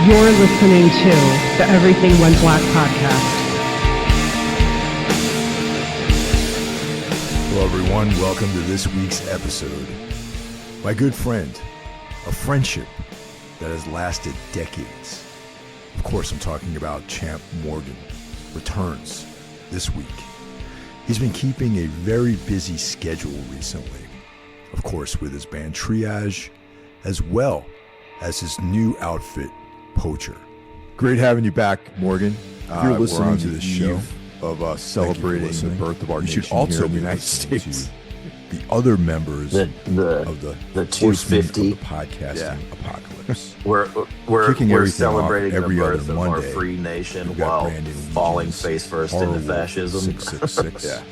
You're listening to the Everything Went Black podcast. Hello, everyone. Welcome to this week's episode. My good friend, a friendship that has lasted decades. Of course, I'm talking about Champ Morgan, returns this week. He's been keeping a very busy schedule recently, of course, with his band Triage, as well as his new outfit, Poacher. Great having you back, Morgan. If you're listening to this show of celebrating the birth of our nation should also here in the United States. The other members of the 250 of the podcasting apocalypse. We're celebrating the birth of our free nation while falling face first into fascism. 666.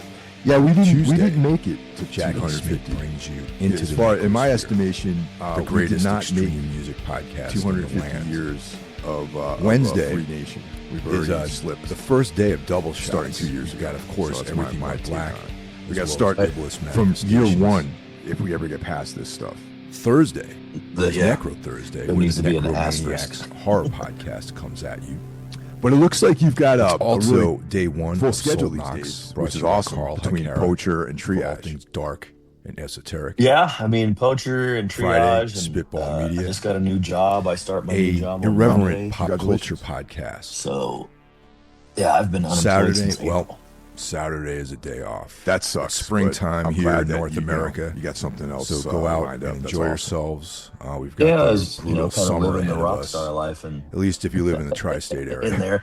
Yeah, we didn't make it to Jack 250. brings you into As the far, in my necrosphere. estimation, The greatest we did not extreme make music podcast 250 in the land. years of Wednesday of a free nation. We've is already slipped. the first day of double shots. Starting 2 years We've got, ago. of course, So it's Everything my Went take Black. on it. as We got to well start as Ableist from year Manifestations. one if we ever get past this stuff. Thursday, Yeah. Necro Thursday, There when needs the to be an Necromaniacs asterisk. horror podcast comes at you. But it looks like you've got It's a also really day one full of schedule Soul these Knocks, days, brought which to is you by awesome Carl between Heckera Poacher and for all Triage. things dark and esoteric. Yeah, I mean, Poacher and Friday, Triage. And, Spitball Media. I just got a new job. I start my new A job on irreverent Monday. pop culture Congratulations. podcast. So, yeah, I've been unemployed Saturday, since April. well, Saturday is a day off. That sucks. It's springtime but I'm here glad in that North you America. You got something else. So go out lined and up. That's enjoy awesome. yourselves. We've got Yeah, I the was, brutal kind of summer living the ahead of rock us. star life and At least if you live in the tri-state area. in there.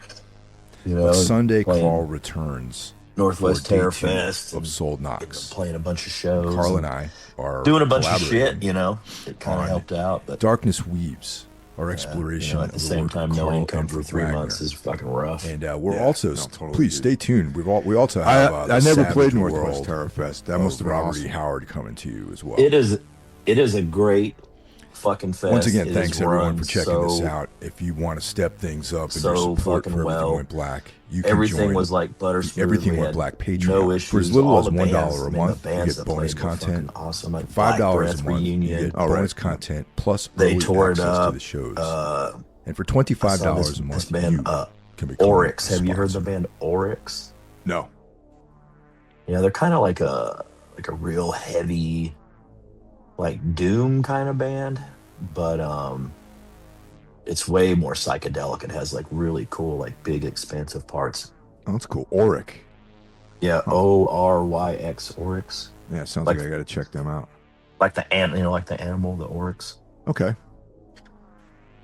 But Sunday, playing Carl returns Northwest for day Terror two Fest of and Soul Knocks. playing a bunch of shows. Carl and I are doing a bunch of collaborating. shit, It kind on of helped out, but Darkness Weaves, our exploration at of the same work of time, no Carl income Andrew for 3 Wagner. months is fucking rough. And we're Yeah, also, no, totally, please dude. stay tuned. We also have I the never Savage played Northwest World Terror Fest. That of must have been Robert E. awesome. Howard coming to you as well. It is a great fucking fest. Once again, It thanks is everyone run for checking this so- out. If you want to step things up and so your support fucking for Everything well. Went Black, you can Everything join was like butter the smooth. Everything We Went had Black Patreon. no issues. For as little All as the $1 bands, a I mean, month, the you bands get that bonus played were fucking content. awesome. Like $5 Black a Breath month, Reunion. you get Oh, right. bonus content plus They early tore it access to up. the shows. I And for saw $25 this a month, band, you can become Oryx. a Have you heard the sponsor. band Oryx? No. Yeah, they're kind of like a real heavy, like doom kind of band, but it's way more psychedelic. It has like really cool, like big, expansive parts. Oh, that's cool. Auric. Yeah, Oryx, Oryx, Yeah, sounds Like- like I got to check them out. like the like the animal, the Oryx. Okay.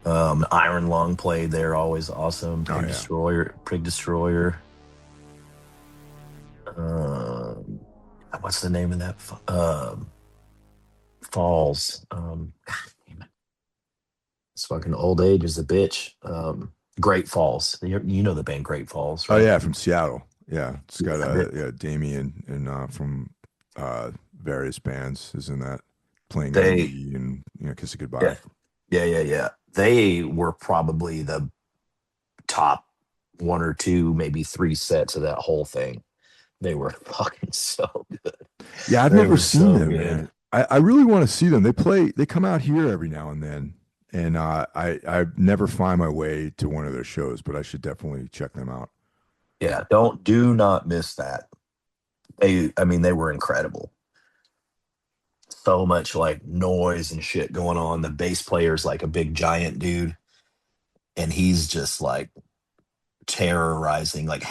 Iron Lung played there, always awesome. Oh, yeah. Pig Destroyer. What's the name of that? Falls. God damn it. It's fucking old age is a bitch. Great Falls. You know the band Great Falls, Oh right? yeah, from Seattle. Yeah, it's got Yeah. Damien and from various bands is in that playing They- Enemy and Kiss It Goodbye. Yeah. They were probably the top 1 or 2, maybe 3 sets of that whole thing. They were fucking so good. Yeah, I've They never were seen so them, good. man. I really want to see them. They come out here every now and then, and I never find my way to one of their shows, but I should definitely check them out. Yeah, do not miss that. They were incredible. So much like noise and shit going on. The bass player's like a big giant dude, and he's just like terrorizing, like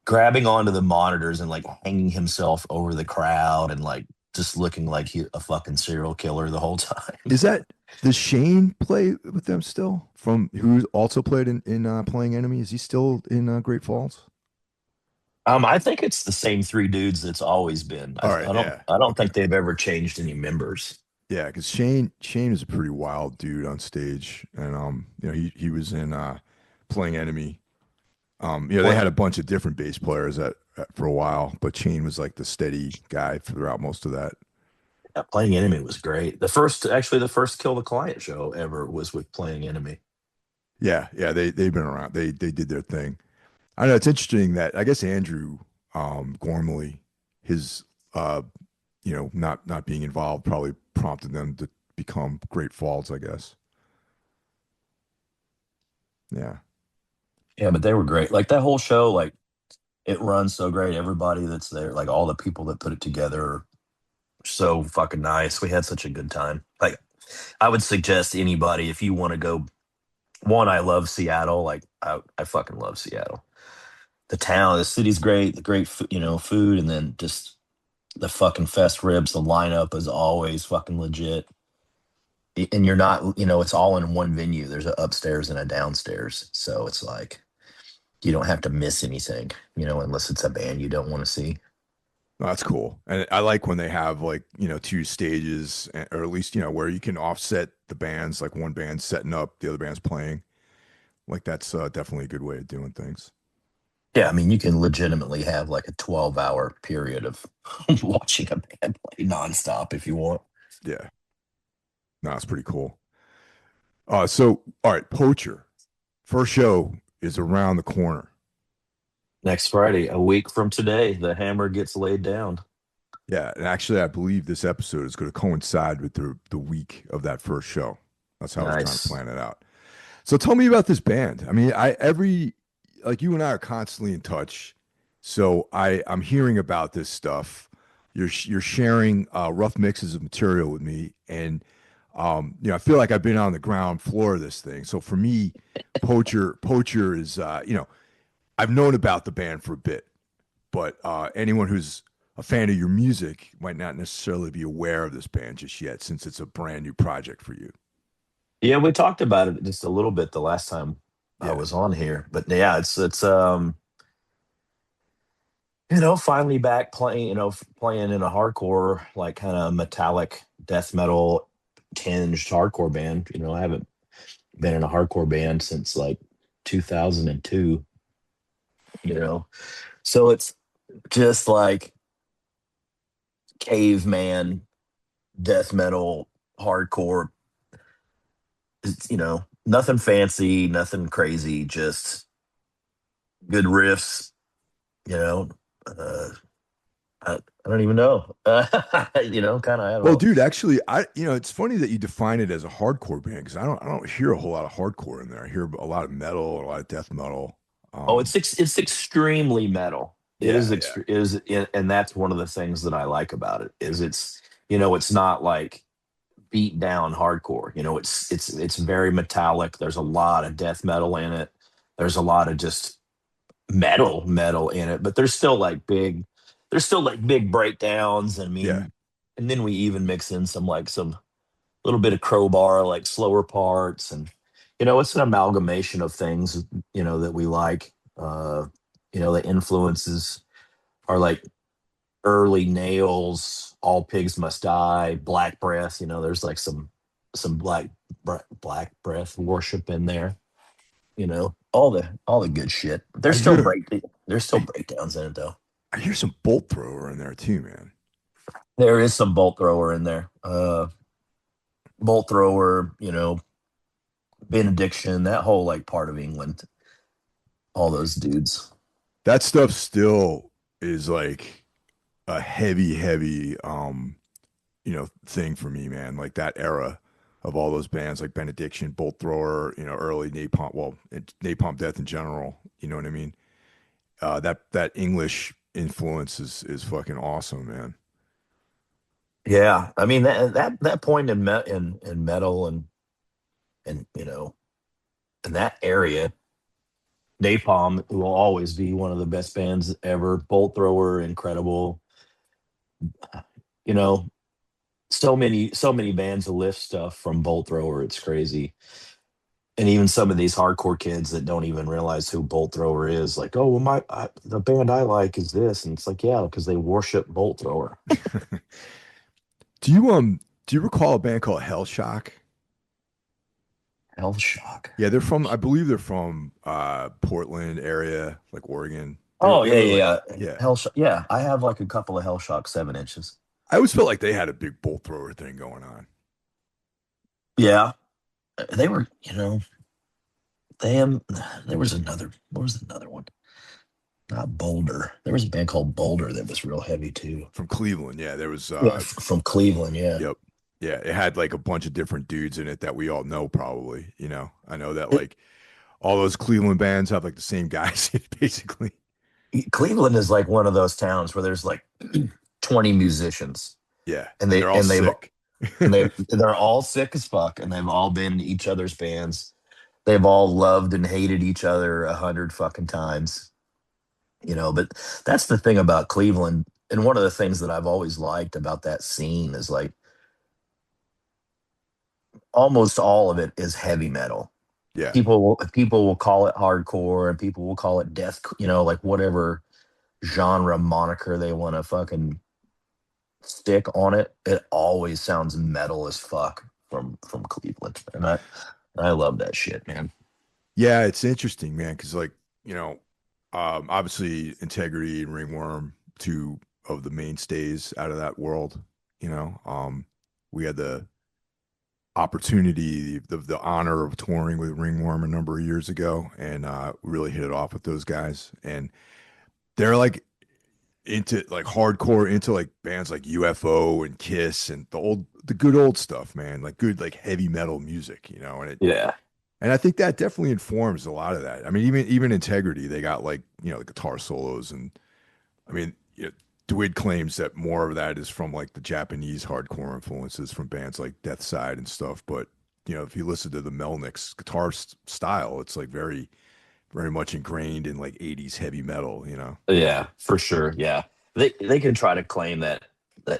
grabbing onto the monitors and like hanging himself over the crowd and like just looking like a fucking serial killer the whole time. Does Shane play with them still? From who also played in Playing Enemy? Is he still in Great Falls? I think it's the same 3 dudes that's always been. All right, yeah. I don't think they've ever changed any members. Yeah, because Shane is a pretty wild dude on stage, and he was in Playing Enemy. They had a bunch of different bass players for a while, but Shane was like the steady guy throughout most of that. Yeah, Playing Enemy was great. The first Kill the Client show ever was with Playing Enemy. Yeah, they've been around. They did their thing. I know it's interesting that I guess Andrew Gormley, his not being involved probably prompted them to become Great Falls, I guess. Yeah. Yeah, but they were great. Like that whole show, like it runs so great. Everybody that's there, like all the people that put it together, are so fucking nice. We had such a good time. Like I would suggest anybody if you want to go. One, I love Seattle. Like I fucking love Seattle. The town, the city's great. The great, food, and then just the fucking fest ribs. The lineup is always fucking legit. And you're not, it's all in one venue. There's a upstairs and a downstairs, so it's like you don't have to miss anything, unless it's a band you don't want to see. No, that's cool. And I like when they have like, two stages or at least, where you can offset the bands, like one band setting up, the other band's playing. Like that's definitely a good way of doing things. Yeah, I mean, you can legitimately have like a 12-hour period of watching a band play nonstop if you want. Yeah. No, it's pretty cool. So all right, Poacher. First show is around the corner. Next Friday, a week from today, the hammer gets laid down. Yeah, and actually I believe this episode is going to coincide with the week of that first show. That's how I was trying to Nice. plan it out. So tell me about this band. I mean, like you and I are constantly in touch. So I'm hearing about this stuff. You're sharing rough mixes of material with me, and I feel like I've been on the ground floor of this thing. So for me, Poacher is I've known about the band for a bit, but anyone who's a fan of your music might not necessarily be aware of this band just yet, since it's a brand new project for you. Yeah, we talked about it just a little bit the last time I Yeah. was on here, but yeah, it's finally back playing, playing in a hardcore, like kind of metallic death metal tinged hardcore band. I haven't been in a hardcore band since like 2002, you know. So it's just like caveman death metal hardcore. It's, nothing fancy, nothing crazy, just good riffs, you know. Uh, I don't even know. Kind of, I don't Well, know. dude, actually, it's funny that you define it as a hardcore band because I don't hear a whole lot of hardcore in there. I hear a lot of metal, a lot of death metal. Oh, it's extremely metal. It Yeah, is yeah, and that's one of the things that I like about it is it's not like beat down hardcore. It's very metallic. There's a lot of death metal in it. There's a lot of just metal in it, but there's still like big breakdowns. I yeah. mean, and then we even mix in some little bit of crowbar, like slower parts, and it's an amalgamation of things that we like. The influences are like early Nails, All Pigs Must Die, Black Breath. There's like some black breath worship in there. All the good shit. I hear There's still breakdowns in it though. I hear some bolt thrower in there too, man. There is some bolt thrower in there. Bolt thrower, benediction, that whole like part of England, all those dudes. That stuff still is like a heavy, thing for me, man. Like that era of all those bands, like Benediction, Bolt Thrower, early Napalm, well, Napalm Death in general. You know what I mean? That English influence is fucking awesome, man. Yeah, I mean that point in metal and in that area, Napalm will always be one of the best bands ever. Bolt Thrower, incredible. You know, so many bands lift stuff from Bolt Thrower. It's crazy. And even some of these hardcore kids that don't even realize who Bolt Thrower is, like, oh, well, the band I like is this, and it's like, yeah, because they worship Bolt Thrower. Do you recall a band called Hell Shock? Hell Shock. Yeah, I believe they're from Portland area, like Oregon. They, Oh they yeah, were yeah, like, yeah. yeah. Hell Shock. Yeah, I have like a couple of Hell Shock 7 inches. I always felt like they had a big bolt thrower thing going on. Yeah, they were. Them. There was another. What was another one? Not Boulder. There was a band called Boulder that was real heavy too. From Cleveland. Yeah, there was Yeah, from Cleveland. Yeah. yep. Yeah, it had like a bunch of different dudes in it that we all know probably. I know that like all those Cleveland bands have like the same guys, basically. Cleveland is like one of those towns where there's like 20 musicians, Yeah, and and they they're all and they've sick. and they're all sick as fuck, and they've all been in each other's bands. They've all loved and hated each other 100 fucking times, But that's the thing about Cleveland, and one of the things that I've always liked about that scene is like almost all of it is heavy metal. Yeah. People will call it hardcore, and people will call it death, like whatever genre moniker they want to fucking stick on it. It always sounds metal as fuck from Cleveland, and I love that shit, man. Yeah, it's interesting, man, because like, you know, obviously Integrity and Ringworm, two of the mainstays out of that world, you know. We had the opportunity, the honor of touring with Ringworm a number of years ago, and we really hit it off with those guys. And they're like into like hardcore, into like bands like UFO and Kiss and the good old stuff, man, like good like heavy metal music, you know. Yeah, And I think that definitely informs a lot of that. I mean, even Integrity, they got like, the guitar solos, and I mean, Dwid claims that more of that is from like the Japanese hardcore influences from bands like Death Side and stuff. But if you listen to the Melnick's guitar style, it's like very, very much ingrained in like '80s heavy metal. yeah, for sure. Yeah, they can try to claim that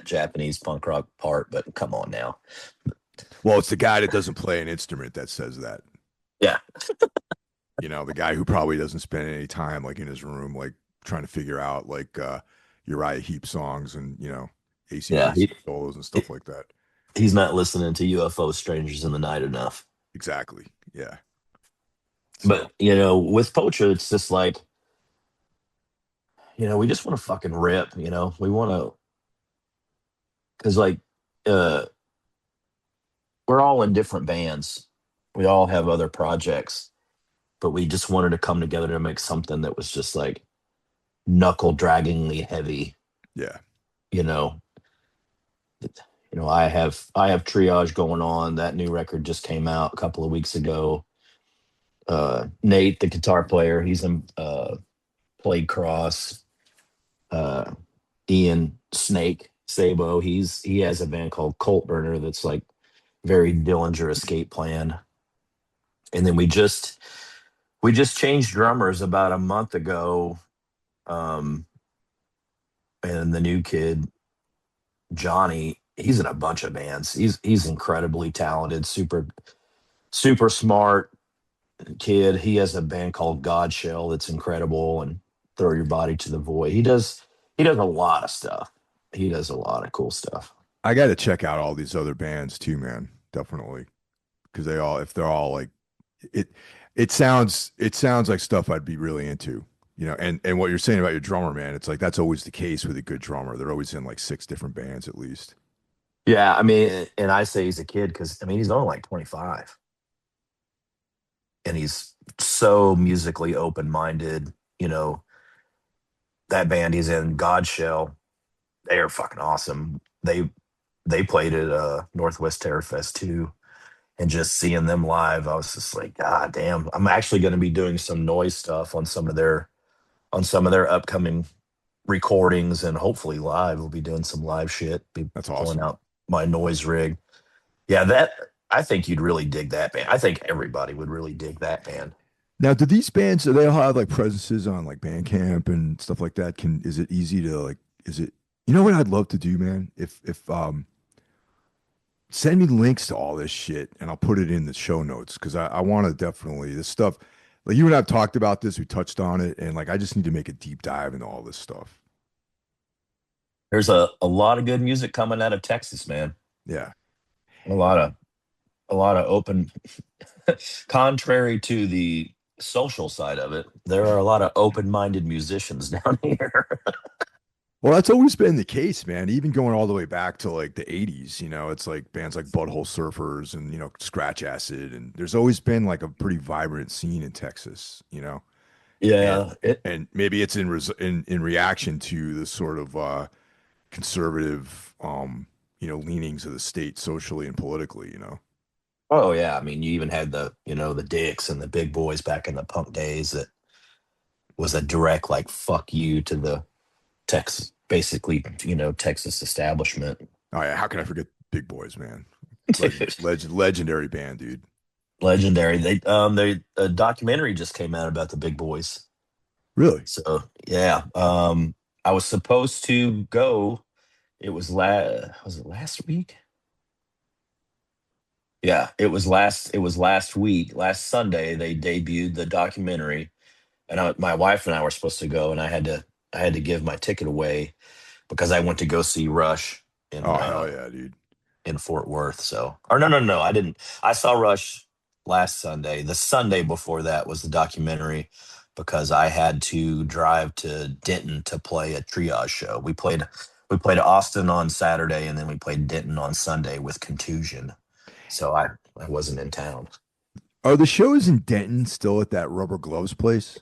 Japanese punk rock part, but come on now. Well, it's the guy that doesn't play an instrument that says that. Yeah, The guy who probably doesn't spend any time like in his room, like trying to figure out like Uriah Heep songs and yeah. AC/DC solos and stuff like that. He's not listening to UFO Strangers in the Night enough. Exactly. Yeah. So But with Poacher, it's just like we just want to fucking rip. We want to, because like uh we're all in different bands. We all have other projects, but we just wanted to come together to make something that was just like knuckle draggingly heavy. yeah, You know, I have Triage going on. That new record just came out a couple of weeks ago. Nate, the guitar player, he's in played cross. Uh, Ian Snake Sabo, he has a band called Cult Burner that's like very Dillinger Escape Plan. And then we just changed drummers about a month ago. Um, and the new kid, Johnny, he's in a bunch of bands. He's incredibly talented, super super smart kid. He has a band called Godshell that's incredible, and Throw Your Body to the Void. He does a lot of stuff. He does a lot of cool stuff. I got to check out all these other bands too, man. Definitely, because if they're all like it, it sounds like stuff I'd be really into. And what you're saying about your drummer, man, it's like that's always the case with a good drummer. They're always in like six different bands at least. Yeah, I mean, and I say he's a kid because I mean he's only like 25, and he's so musically open minded. You know, that band he's in, Godshell, they are fucking awesome. They played at Northwest Terror Fest too, and just seeing them live, I was just like, God damn! I'm actually going to be doing some noise stuff on some of their upcoming recordings, and hopefully live. We'll be doing some live shit. Be That's pulling awesome. out my noise rig. Yeah, that I think you'd really dig that band. I think everybody would really dig that band. Now, do these bands, do they all have like presences on like Bandcamp and stuff like that? Is it easy to like, is it, what I'd love to do, man? If send me links to all this shit and I'll put it in the show notes because I want to definitely, this stuff, like you and I've talked about this, we touched on it, and like I just need to make a deep dive into all this stuff. There's a lot of good music coming out of Texas, man. Yeah. A lot of open. Contrary to the social side of it, there are a lot of open-minded musicians down here. Well, that's always been the case, man. Even going all the way back to like the 80s, it's like bands like Butthole Surfers and, Scratch Acid. And there's always been like a pretty vibrant scene in Texas. And Yeah, and maybe it's in reaction to the sort of conservative leanings of the state socially and politically. Oh yeah, I mean, you even had the Dicks and the Big Boys back in the punk days. That was a direct like fuck you to the Texas, basically, Texas establishment. Oh yeah, how can I forget Big Boys, man? Dude, Legendary band, dude. legendary. They a documentary just came out about the Big Boys. Really? So yeah, I was supposed to go. It was it last week? Yeah, it was last week, last Sunday. They debuted the documentary, and my wife and I were supposed to go, and I had to give my ticket away because I went to go see Rush in Oh hell yeah, dude. in Fort Worth. So, or no, no, no, I didn't. I saw Rush last Sunday. The Sunday before that was the documentary because I had to drive to Denton to play a Triage show. We played Austin on Saturday, and then we played Denton on Sunday with Contusion. So I wasn't in town. Are the shows in Denton still at that Rubber Gloves place?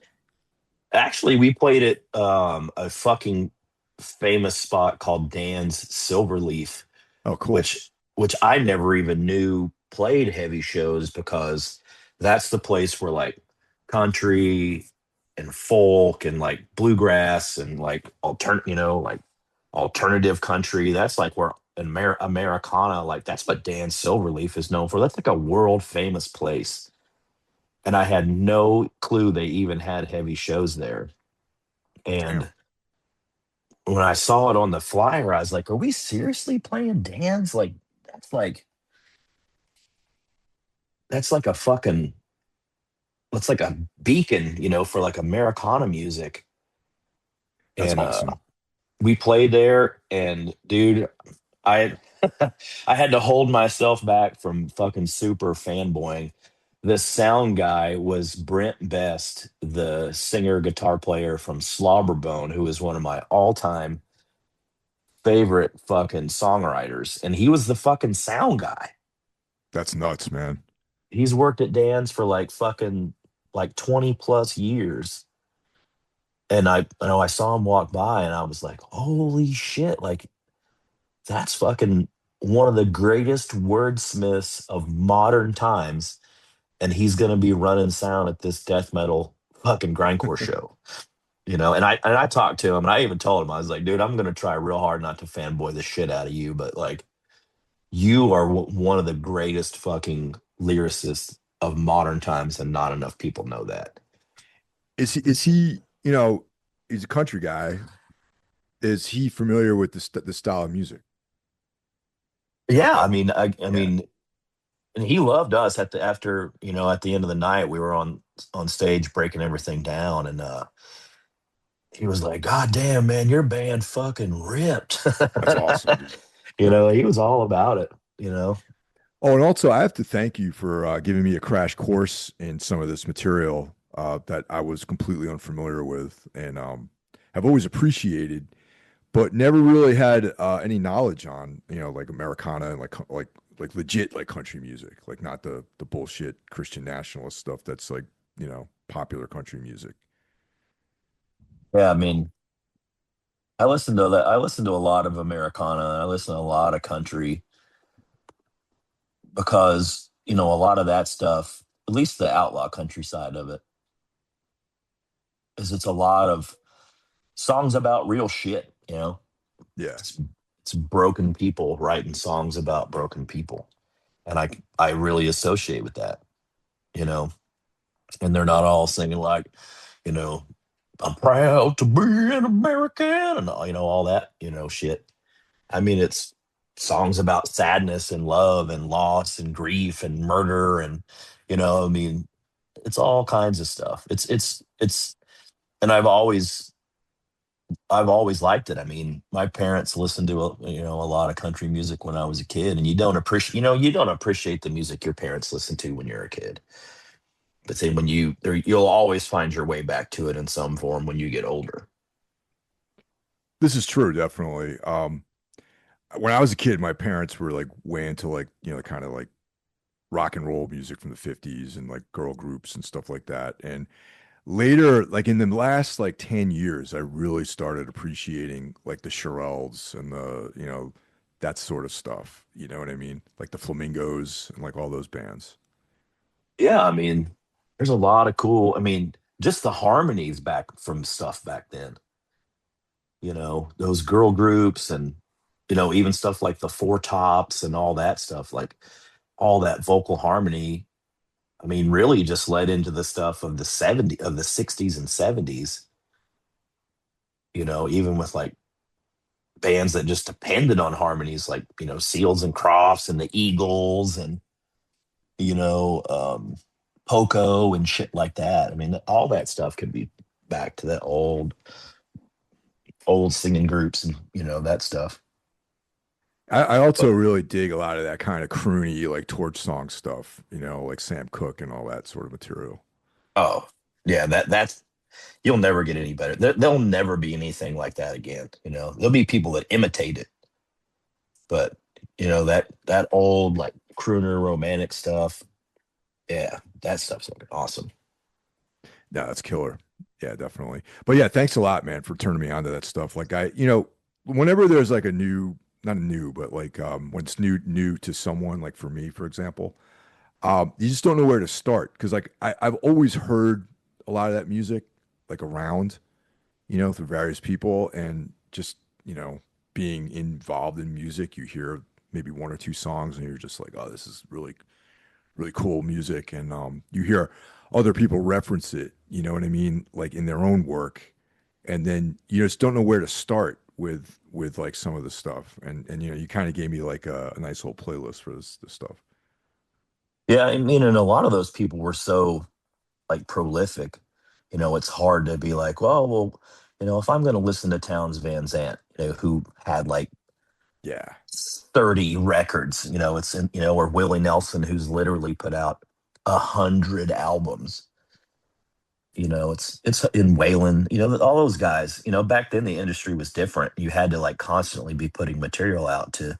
Actually, we played at a fucking famous spot called Dan's Silverleaf, Oh, cool. which I never even knew played heavy shows because that's the place where like country and folk and like bluegrass and like like alternative country. That's like where Americana, like that's what Dan Silverleaf is known for. That's like a world famous place. And I had no clue they even had heavy shows there. Damn. And when I saw it on the flyer, I was like, are we seriously playing Dan's? Like that's like that's like a fucking it's like a beacon, for like Americana music. That's And awesome. we played there, and dude, I I had to hold myself back from fucking super fanboying. The sound guy was Brent Best, the singer guitar player from Slobberbone, who is one of my all-time favorite fucking songwriters, and he was the fucking sound guy. That's nuts, man. He's worked at Dan's for like fucking like 20 plus years. And I saw him walk by and I was like, holy shit, like that's fucking one of the greatest wordsmiths of modern times. And he's gonna be running sound at this death metal fucking grindcore show. And I talked to him and I even told him, I was like, dude, I'm gonna try real hard not to fanboy the shit out of you, but like you are one of the greatest fucking lyricists of modern times, and not enough people know that. Is he, he's a country guy. Is he familiar with the style of music? Yeah, I Like, mean, I yeah. mean, and he loved us at the end of the night. We were on stage breaking everything down, and he was like, "God damn, man, your band fucking ripped." That's awesome, dude. He was all about it. You know, Oh, and also I have to thank you for giving me a crash course in some of this material that I was completely unfamiliar with, and have always appreciated, but never really had any knowledge on, like Americana and like legit like country music, like not the bullshit Christian nationalist stuff that's like, popular country music. yeah. I mean, I listen to that. I listen to a lot of Americana. And I listen to a lot of country because a lot of that stuff, at least the outlaw country side of it, is it's a lot of songs about real shit. Yeah. It's broken people writing songs about broken people, and I really associate with that. You know, and they're not all singing like, you know, I'm proud to be an American and all that shit. I mean, it's songs about sadness and love and loss and grief and murder and I mean, it's all kinds of stuff. It's and I've always liked it. I mean, my parents listened to a lot of country music when I was a kid, and you don't appreciate the music your parents listen to when you're a kid. But then you'll always find your way back to it in some form when you get older. This is true, definitely. When I was a kid, my parents were like way into like, kind of like rock and roll music from the 50s and like girl groups and stuff like that. And later, like in the last like 10 years, I really started appreciating like the Shirelles and that sort of stuff. You know what I mean? Like the Flamingos and like all those bands. Yeah, I mean, there's a lot of cool. I mean, just the harmonies back from stuff back then. Those girl groups and even stuff like the Four Tops and all that stuff, like all that vocal harmony. I mean, really just led into the stuff of the 60s and 70s. Even with like bands that just depended on harmonies, like Seals and Crofts and the Eagles and you know, um, Poco and shit like that. I mean, all that stuff could be back to that old singing groups and that stuff. I also But really dig a lot of that kind of croony, like torch song stuff, like Sam Cooke and all that sort of material. oh yeah, that's you'll never get any better. There'll never be anything like that again. There'll be people that imitate it, but that old like crooner romantic stuff. Yeah, that stuff's fucking awesome. Yeah, that's killer. Yeah, definitely. But yeah, thanks a lot, man, for turning me on to that stuff. Like whenever there's like a new, not a new, but like when it's new to someone, like for me, for example, you just don't know where to start. Cause like I've always heard a lot of that music like around, through various people and just, being involved in music, you hear maybe one or two songs and you're just like, oh, this is really really cool music, and you hear other people reference it, you know what I mean, like in their own work, and then you just don't know where to start with like some of the stuff, and you kind of gave me like a nice little playlist for this stuff. Yeah, I mean, and a lot of those people were so like prolific. It's hard to be like, well, if I'm going to listen to Towns Van Zandt, who had like Yeah, 30 records, or Willie Nelson, who's literally put out 100 albums. It's in Waylon, all those guys. Back then the industry was different. You had to like constantly be putting material out to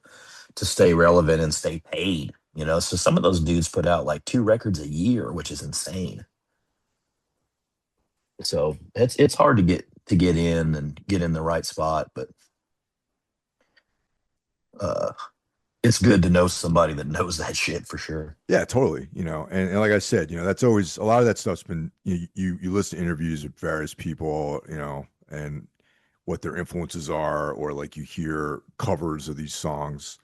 stay relevant and stay paid. So some of those dudes put out like 2 records a year, which is insane. So it's hard to get in and get in the right spot, but uh, it's good to know somebody that knows that shit for sure. yeah, totally, and like I said, that's always a lot of that stuff's been you listen to interviews with various people, and what their influences are, or like you hear covers of these songs,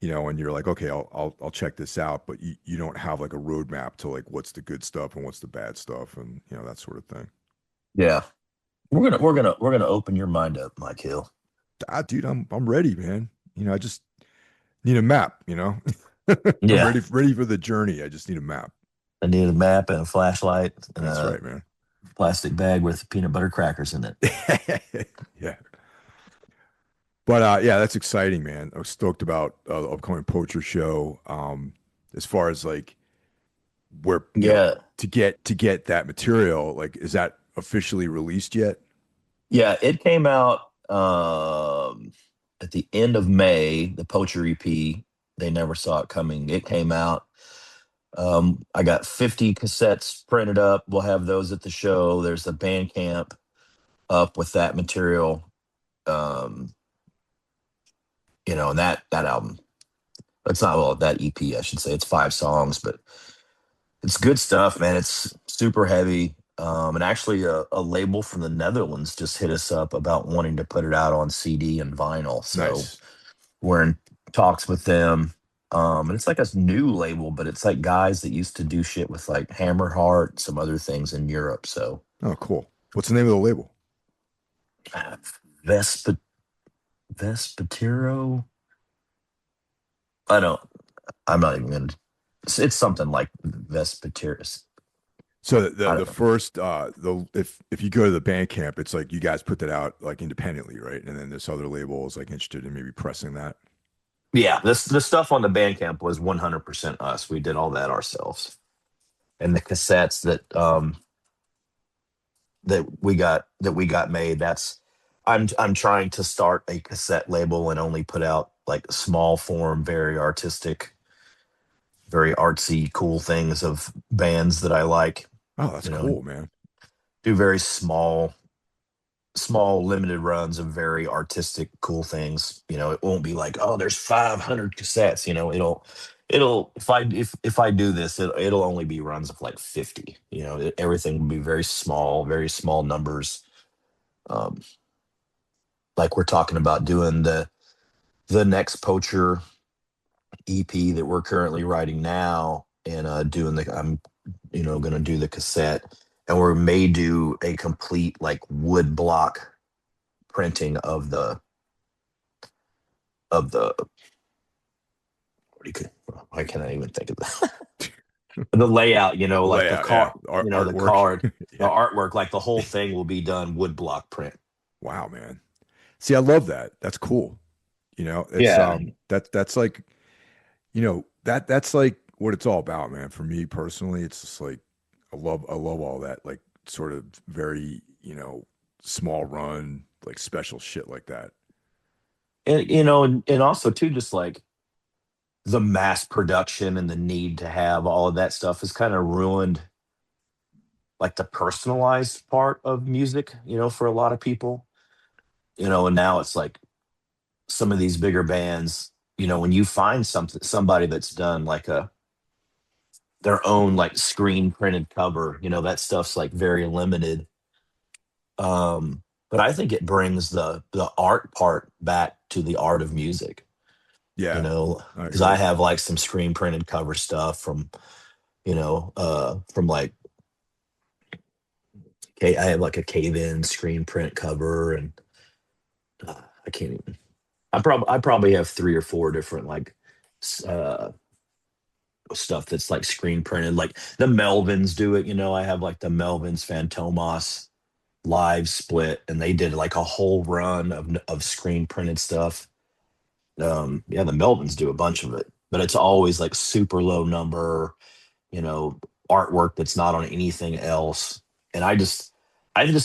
and you're like, okay, I'll check this out, but you don't have like a roadmap to like what's the good stuff and what's the bad stuff, and that sort of thing. Yeah, we're gonna open your mind up, Mike Hill. Dude, I'm ready, man. I just need a map. I'm Yeah, ready for the journey. I just need a map. I need a map and a flashlight and That's a right, man. plastic bag with peanut butter crackers in it. Yeah. But yeah, that's exciting, man. I was stoked about the upcoming Poacher show. As far as like where Yeah, to get that material, like is that officially released yet? yeah, it came out at the end of May. The Poacher EP. They never saw it coming. It came out. I got 50 cassettes printed up. We'll have those at the show. There's the Bandcamp up with that material. Um, and that album. It's not, well, that EP, I should say. It's 5 songs, but it's good stuff, man. It's super heavy. And actually, a label from the Netherlands just hit us up about wanting to put it out on CD and vinyl. So Nice. we're in talks with them. And it's like a new label, but it's like guys that used to do shit with like Hammerheart, some other things in Europe. So Oh, cool. What's the name of the label? uh, Vespa Vespatero. I don't. I'm not even gonna. It's something like Vespateris. So I the don't know. first the if you go to the Bandcamp, it's like you guys put that out like independently, right? And then this other label is like interested in maybe pressing that. Yeah, the stuff on the Bandcamp was 100% us. We did all that ourselves, and the cassettes that we got made. I'm trying to start a cassette label and only put out like small form, very artistic, very artsy, cool things of bands that I like. Oh, that's You know, cool, man. do very small. small limited runs of very artistic cool things. It won't be like, oh, there's 500 cassettes. It'll if I do this, it'll only be runs of like 50. Everything will be very small numbers. um like we're talking about doing the next Poacher EP that we're currently writing now, and doing the I'm gonna do the cassette, and we may do a complete like wood block printing of the what do you why can't I even think of that? The layout, like the Layout, yeah, car, the artwork. card, the Yeah. artwork, like the whole thing will be done wood block print. Wow, man. See, I love that. That's cool. It's Yeah. that's like, that's like what it's all about, man. For me personally, it's just like I love all that, like sort of very, small run, like special shit like that. And and also too, just like the mass production and the need to have all of that stuff has kind of ruined like the personalized part of music, for a lot of people. And now it's like some of these bigger bands, when you find somebody that's done like their own like screen printed cover, that stuff's like very limited. But I think it brings the art part back to the art of music, Yeah, I because I agree. have like some screen printed cover stuff from like I have like a cave in screen print cover, and I can't even. I probably have three or four different like uh stuff that's like screen printed. Like the Melvins do it. I have like the Melvins Fantomas live split, and they did like a whole run of screen printed stuff. Yeah, the Melvins do a bunch of it, but it's always like super low number, you know, artwork that's not on anything else. And I just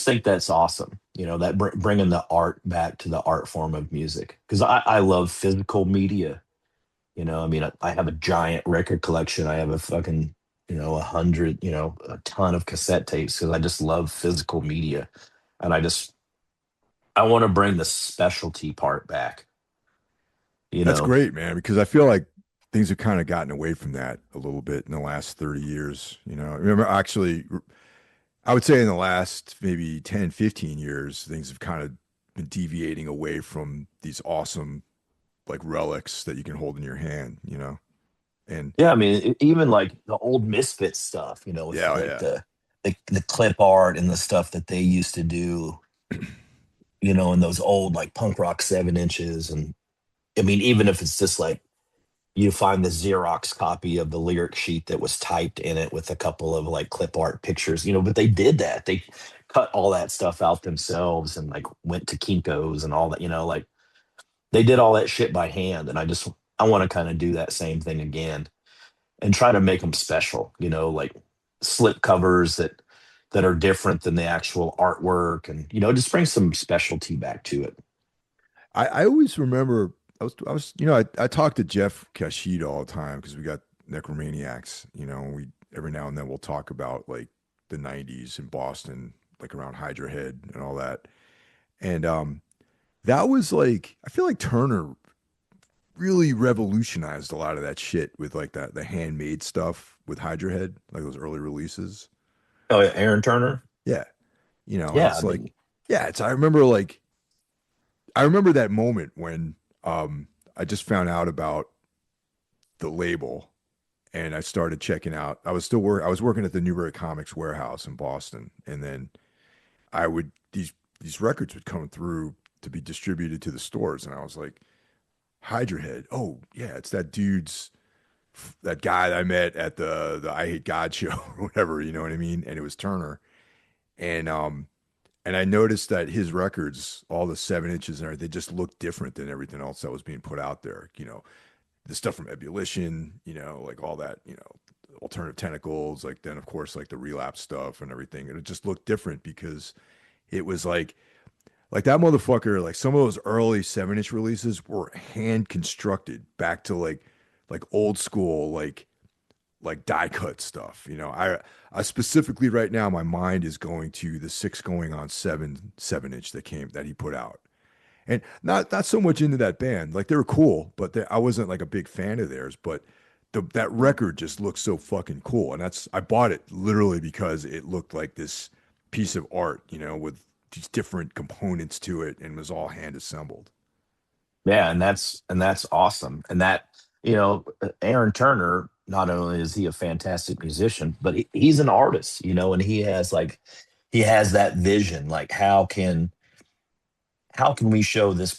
think that's awesome. That bringing the art back to the art form of music, because I love physical media. I mean, I have a giant record collection. I have a fucking, 100, a ton of cassette tapes, because I just love physical media. And I want to bring the specialty part back, you That's know. great, man, because I feel like things have kind of gotten away from that a little bit in the last 30 years. I remember actually, I would say in the last maybe 10, 15 years, things have kind of been deviating away from these awesome like relics that you can hold in your hand. And Yeah, I mean, even like the old Misfit stuff, with yeah, oh, like yeah. the clip art and the stuff that they used to do, in those old like punk rock 7 inches. And I mean, even if it's just like you find the Xerox copy of the lyric sheet that was typed in it with a couple of like clip art pictures, but they did that. They cut all that stuff out themselves and like went to Kinko's and all that, like they did all that shit by hand. And I want to kind of do that same thing again and try to make them special, like slip covers that are different than the actual artwork, and just bring some specialty back to it. I always remember I talk to Jeff Kashid all the time because we got Necromaniacs. We every now and then we'll talk about like the 90s in Boston, like around Hydra Head and all that. And that was like I feel like Turner really revolutionized a lot of that shit with like that the handmade stuff with Hydra Head, like those early releases. Oh yeah, Aaron Turner. Yeah. And Yeah, it's I like, mean, yeah, I remember that moment when I just found out about the label and I started checking out. I was working at the Newbury Comics warehouse in Boston, and then I would these records would come through to be distributed to the stores, and I was like, Hydra Head. Oh yeah, it's that guy that I met at the I Hate God show or whatever, you know what I mean? And it was Turner. And I noticed that his records, all the 7 inches and everything, they just looked different than everything else that was being put out there. The stuff from Ebullition, like all that, alternative tentacles, like then of course like the relapse stuff and everything. And it just looked different because it was like that motherfucker, like some of those early 7 inch releases were hand constructed back to like old school, like like die cut stuff. I specifically right now my mind is going to the 6 going on 7 7 inch that he put out. And not so much into that band. Like they were cool, but I wasn't like a big fan of theirs. But that record just looks so fucking cool, and I bought it literally because it looked like this piece of art, with these different components to it, and was all hand assembled. Yeah, and that's awesome. And that, Aaron Turner, not only is he a fantastic musician, but he's an artist, and he has that vision. Like how can we show this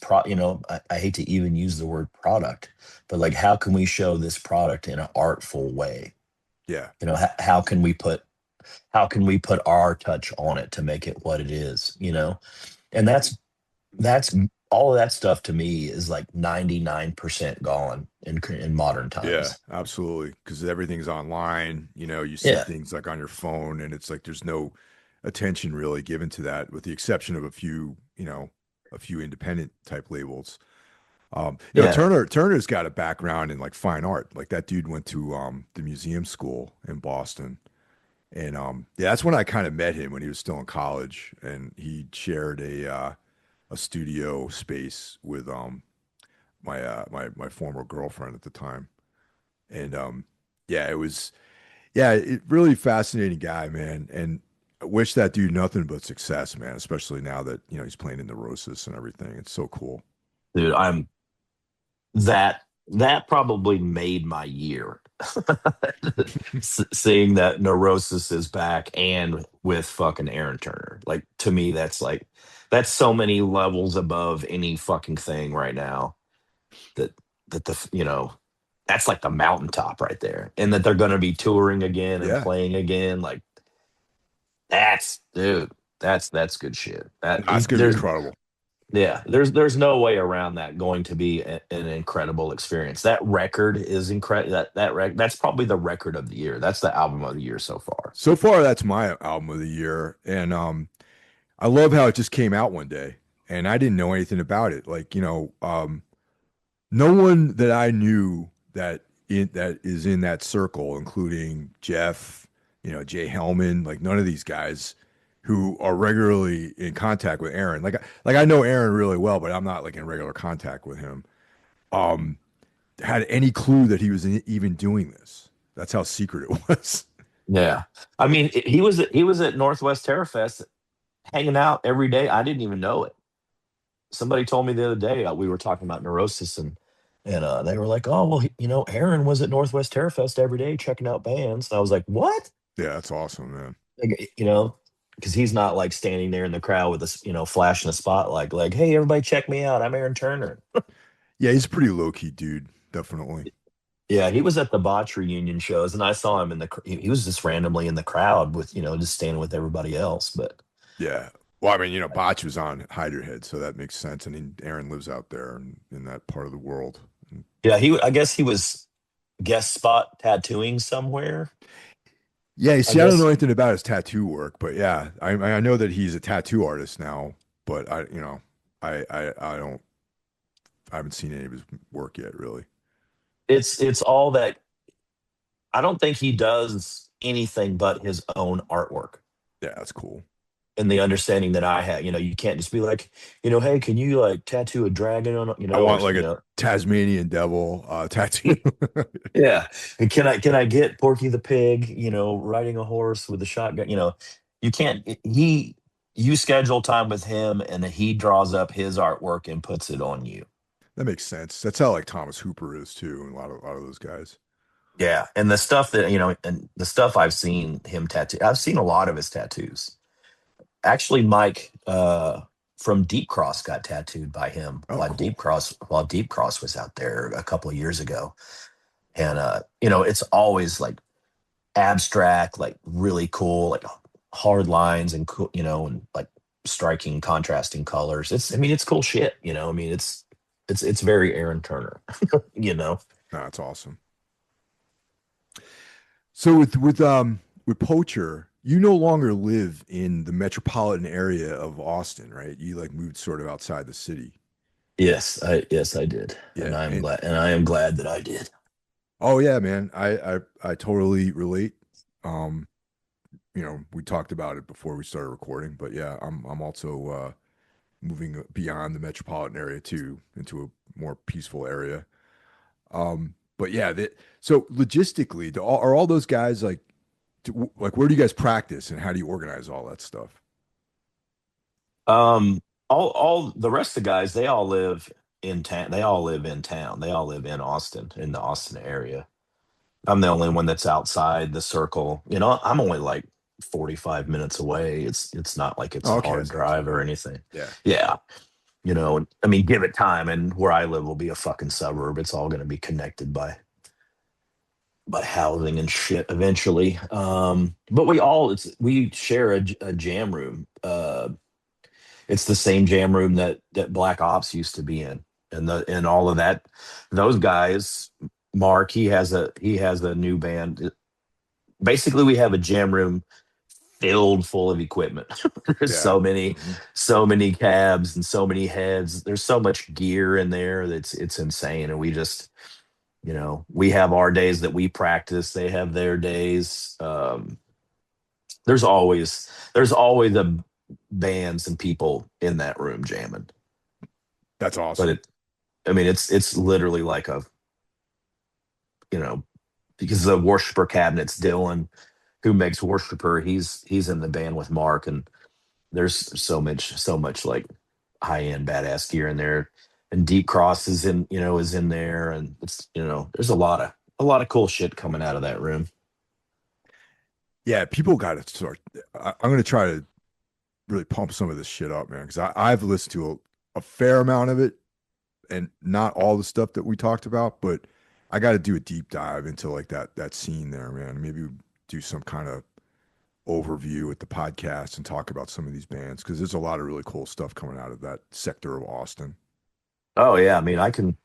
I hate to even use the word product, but like how can we show this product in an artful way? Yeah, How can we put our touch on it to make it what it is? And that's all of that stuff to me is like 99% gone in modern yeah, times. absolutely. Because everything's online. You see Yeah. things like on your phone, and it's like there's no attention really given to that, with the exception of a few independent type labels. Yeah. Turner's got a background in like fine art. Like that dude went to the museum school in Boston. And yeah, that's when I kind of met him, when he was still in college, and he shared a studio space with my former girlfriend at the time. And yeah, it really fascinating guy, man. And I wish that dude nothing but success, man, especially now that, he's playing in Neurosis and everything. It's so cool. Dude, that probably made my year. Seeing that Neurosis is back and with fucking Aaron Turner. Like to me, that's so many levels above any fucking thing right now. That that that's like the mountaintop right there. And that they're gonna be touring again and Yeah, playing again. Like dude, that's good shit. that's gonna be There's incredible. Yeah, there's no way around that going to be an incredible experience. That record is incredible. That's probably the record of the year. That's the album of the year so far. So far, that's my album of the year, and I love how it just came out one day, and I didn't know anything about it. Like, no one that I knew that is in that circle, including Jeff, Jay Hellman, like none of these guys who are regularly in contact with Aaron. Like I know Aaron really well, but I'm not like in regular contact with him. Um, had any clue that he was even doing this. That's how secret it was. Yeah, I mean, he was at Northwest Terrafest hanging out every day. I didn't even know it. Somebody told me the other day, we were talking about Neurosis, and they were like, "Oh well, Aaron was at Northwest Terrafest every day checking out bands." And I was like, "What?" Yeah, that's awesome, man. Like, because he's not like standing there in the crowd with flashing a spotlight, like, "Hey, everybody, check me out! I'm Aaron Turner." Yeah, he's a pretty low key dude, definitely. Yeah, he was at the Botch reunion shows, and I saw him he was just randomly in the crowd with, just standing with everybody else. But Yeah. Well, I mean, Botch was on Hide Your Head, so that makes sense. I mean, Aaron lives out there in that part of the world. yeah, I guess he was guest spot tattooing somewhere. Yeah, you I see, I don't know guess anything about his tattoo work, but yeah, I know that he's a tattoo artist now, but I haven't seen any of his work yet, really. it's all that. I don't think he does anything but his own artwork. Yeah, that's cool. And the understanding that I had, you can't just be like, hey, can you like tattoo a dragon on, I or want like a Tasmanian devil tattoo. yeah. And can I get Porky the Pig, riding a horse with a shotgun? You can't. You schedule time with him, and he draws up his artwork and puts it on you. That makes sense. That's how like Thomas Hooper is too, and a lot of those guys. Yeah, and the stuff that and the stuff I've seen him tattoo. I've seen a lot of his tattoos. Actually, Mike from Deep Cross got tattooed by him Oh, cool. While Deep Cross was out there a couple of years ago. And it's always like abstract, like really cool, like hard lines and cool, and like striking contrasting colors. It's cool shit. It's very Aaron Turner. you know No, that's awesome. So with Poacher, you no longer live in the metropolitan area of Austin, right? You like moved sort of outside the city. yes, I did, and Yeah, I'm and glad, and I am glad that I did. Oh yeah, man. I totally relate. Um, we talked about it before we started recording, but yeah, I'm also moving beyond the metropolitan area too into a more peaceful area. But yeah, so logistically, are all those guys like like where do you guys practice and how do you organize all that stuff? Um, all the rest of the guys, they all live in town. They all live in town. They all live in Austin, in the Austin area. I'm the only one that's outside the circle. I'm only like 45 minutes away. It's not like it's Oh, a okay, hard that's not too drive or bad. anything. Yeah. Yeah. I mean, give it time, and where I live will be a fucking suburb. It's all going to be connected by housing and shit eventually. But we share a jam room. It's the same jam room that Black Ops used to be in, and all of that. Those guys, Mark, he has a new band. Basically, we have a jam room filled full of equipment. There's Yeah. Mhm. so many cabs and so many heads. There's so much gear in there that's it's insane. And we just, we have our days that we practice. They have their days. There's always a bands and people in that room jamming. That's But awesome. I mean, it's literally like you know, because the worshiper cabinet's Dylan, who makes worshiper. He's in the band with Mark, and there's so much like high end badass gear in there, and Deep Cross is in there, and there's a lot of cool shit coming out of that room. Yeah, people got to start. I'm going to try to really pump some of this shit up, man, because I've listened to a fair amount of it and not all the stuff that we talked about, but I got to do a deep dive into like that scene there, man. Maybe do some kind of overview with the podcast and talk about some of these bands because there's a lot of really cool stuff coming out of that sector of Austin. Oh yeah, I mean, I can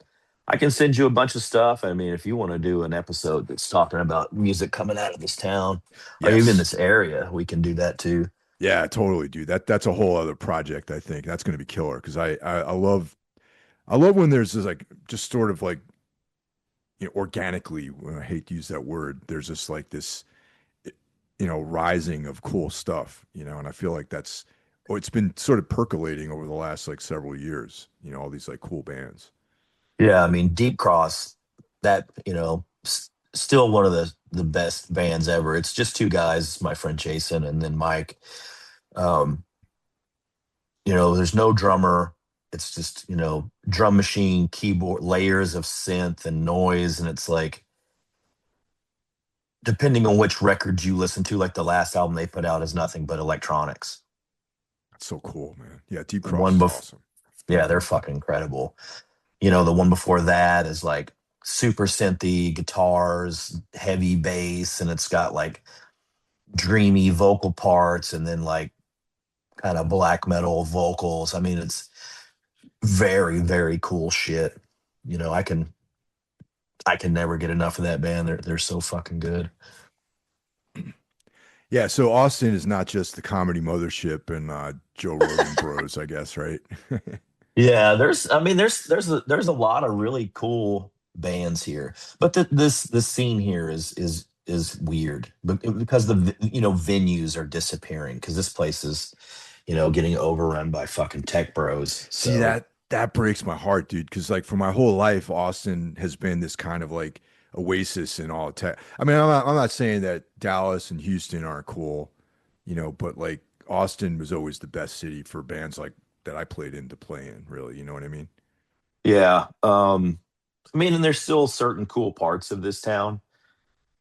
send you a bunch of stuff. I mean, if you want to do an episode that's talking about music coming out of this town or even Yes. this area, we can do that too. Yeah, totally, dude. That's a whole other project. I think that's going to be killer because I love when there's this like just sort of like organically. I hate to use that word. There's just like this rising of cool stuff, and I feel like it's been sort of percolating over the last like several years, all these like cool bands. Yeah, I mean, Deep Cross, that still one of the best bands ever. It's just two guys, my friend Jason and then Mike. Um, there's no drummer. It's just drum machine, keyboard, layers of synth and noise, and it's like depending on which records you listen to, like the last album they put out is nothing but electronics. That's so cool, man. Yeah, Deep The Cross one is before, awesome. yeah, they're fucking incredible. The one before that is like super synthy guitars, heavy bass, and it's got like dreamy vocal parts and then like kind of black metal vocals. I mean, it's very, very cool shit. You know, I can never get enough of that band. They're so fucking good. Yeah, so Austin is not just the comedy mothership and Joe Rogan Bros, I guess, right? Yeah, I mean, there's a lot of really cool bands here, but the scene here is weird because the venues are disappearing because this place is getting overrun by fucking tech bros. See So that breaks my heart, dude. Because like for my whole life, Austin has been this kind of like oasis in all tech. I mean, I'm not saying that Dallas and Houston aren't cool, but like Austin was always the best city for bands like that I played in to play in. Really, you know what I mean? yeah, I mean, and there's still certain cool parts of this town,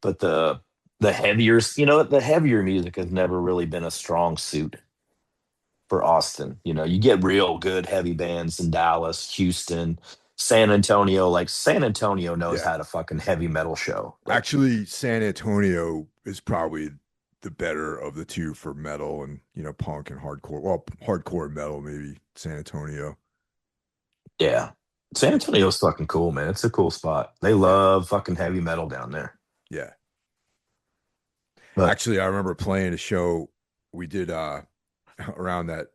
but the heavier music has never really been a strong suit for Austin. You get real good heavy bands in Dallas, Houston, San Antonio. Like San Antonio knows Yeah. how to fucking heavy metal show. Like, Actually, San Antonio is probably the better of the two for metal and punk and hardcore. Well, hardcore metal maybe San Antonio. yeah, San Antonio's fucking cool, man. It's a cool spot. They Yeah, love fucking heavy metal down there. yeah. But Actually, I remember playing a show we did around that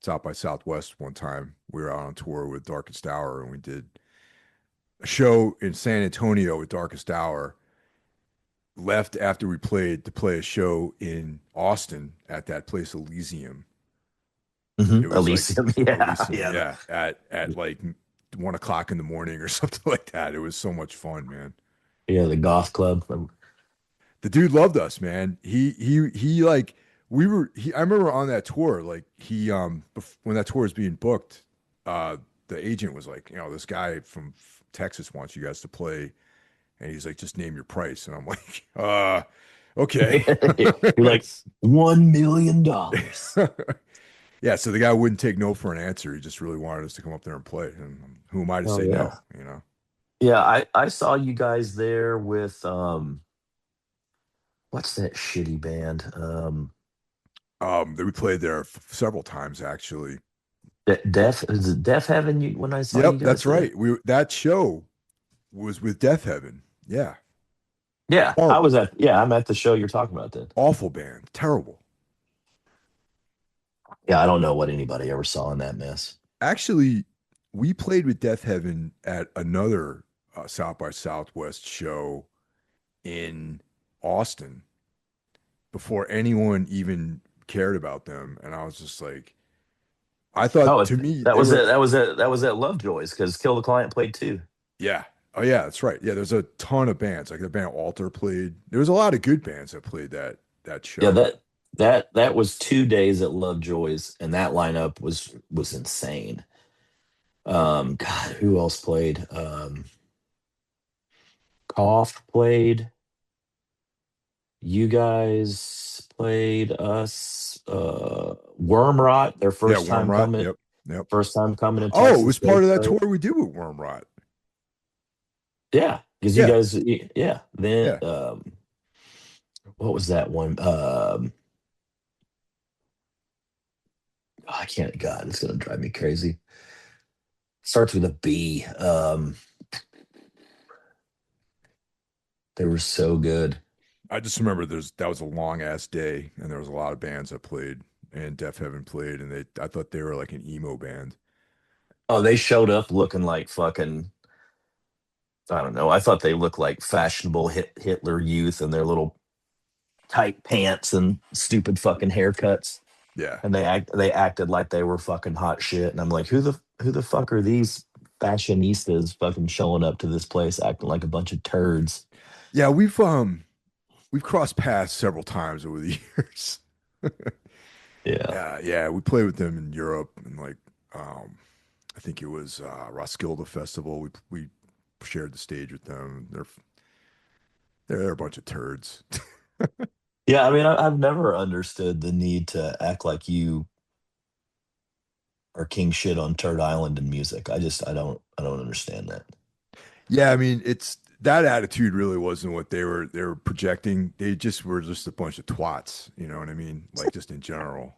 South by Southwest one time. We were out on tour with Darkest Hour and we did a show in San Antonio at Darkest Hour, left after we played to play a show in Austin at that place Elysium. It was like Elysium. Yeah, Elysium, yeah, yeah, at like 1 o'clock in the morning or something like that. It was so much fun, man. yeah. The goth club. The dude loved us, man. He like we were. I remember on that tour, like when that tour was being booked, the agent was like, this guy from Texas wants you guys to play, and he's like, just name your price, and I'm like, okay. You're like $1 million. Yeah, so the guy wouldn't take no for an answer. He just really wanted us to come up there and play. And who am I to Oh say yeah, no? yeah. I saw you guys there with what's that shitty band? That we played there several times actually. Death is it Death Heaven? You when I saw you Yep, guys that's there. right. That show was with Death Heaven. Yeah. Yeah, Horrible. I'm at the show you're talking about then. Awful band. Terrible. Yeah, I don't know what anybody ever saw in that mess. Actually, we played with Death Heaven at another South by Southwest show in Austin before anyone even cared about them. And I was just like, I Oh, thought to me, that they was were, it. That was at Lovejoy's because Kill the Client played too. yeah. Oh, yeah, that's right. Yeah, there's a ton of bands. Like the band Alter played. There was a lot of good bands that played that Yeah, show. that was 2 days at Lovejoy's, and that lineup was insane. God, who else played? Cough played. You guys played us. Wormrot, their Yeah, Wormrot. Yep. Yep. first time coming to Oh, it Texas. was They part of that played. tour we did with Wormrot. Yeah, because you Yeah. guys, yeah. Then Yeah. what was that one? I can't. God, it's gonna drive me crazy. Starts with a B. They were so good. I just remember that was a long ass day and there was a lot of bands that played and Deaf Heaven played and I thought they were like an emo band. Oh, they showed up looking like fucking. I don't know. I thought they looked like fashionable Hitler Youth in their little tight pants and stupid fucking haircuts. Yeah. And they acted like they were fucking hot shit. And I'm like, who the fuck are these fashionistas fucking showing up to this place acting like a bunch of turds? Yeah, we've crossed paths several times over the years. Yeah. Yeah, yeah, we played with them in Europe and like I think it was Roskilde Festival. We shared the stage with them. They're a bunch of turds. Yeah, I mean, I've never understood the need to act like you are king shit on Turd Island in music. I don't understand that. Yeah, I mean, it's that attitude really wasn't what they were projecting. They just were just a bunch of twats, you know what I mean? Like just in general.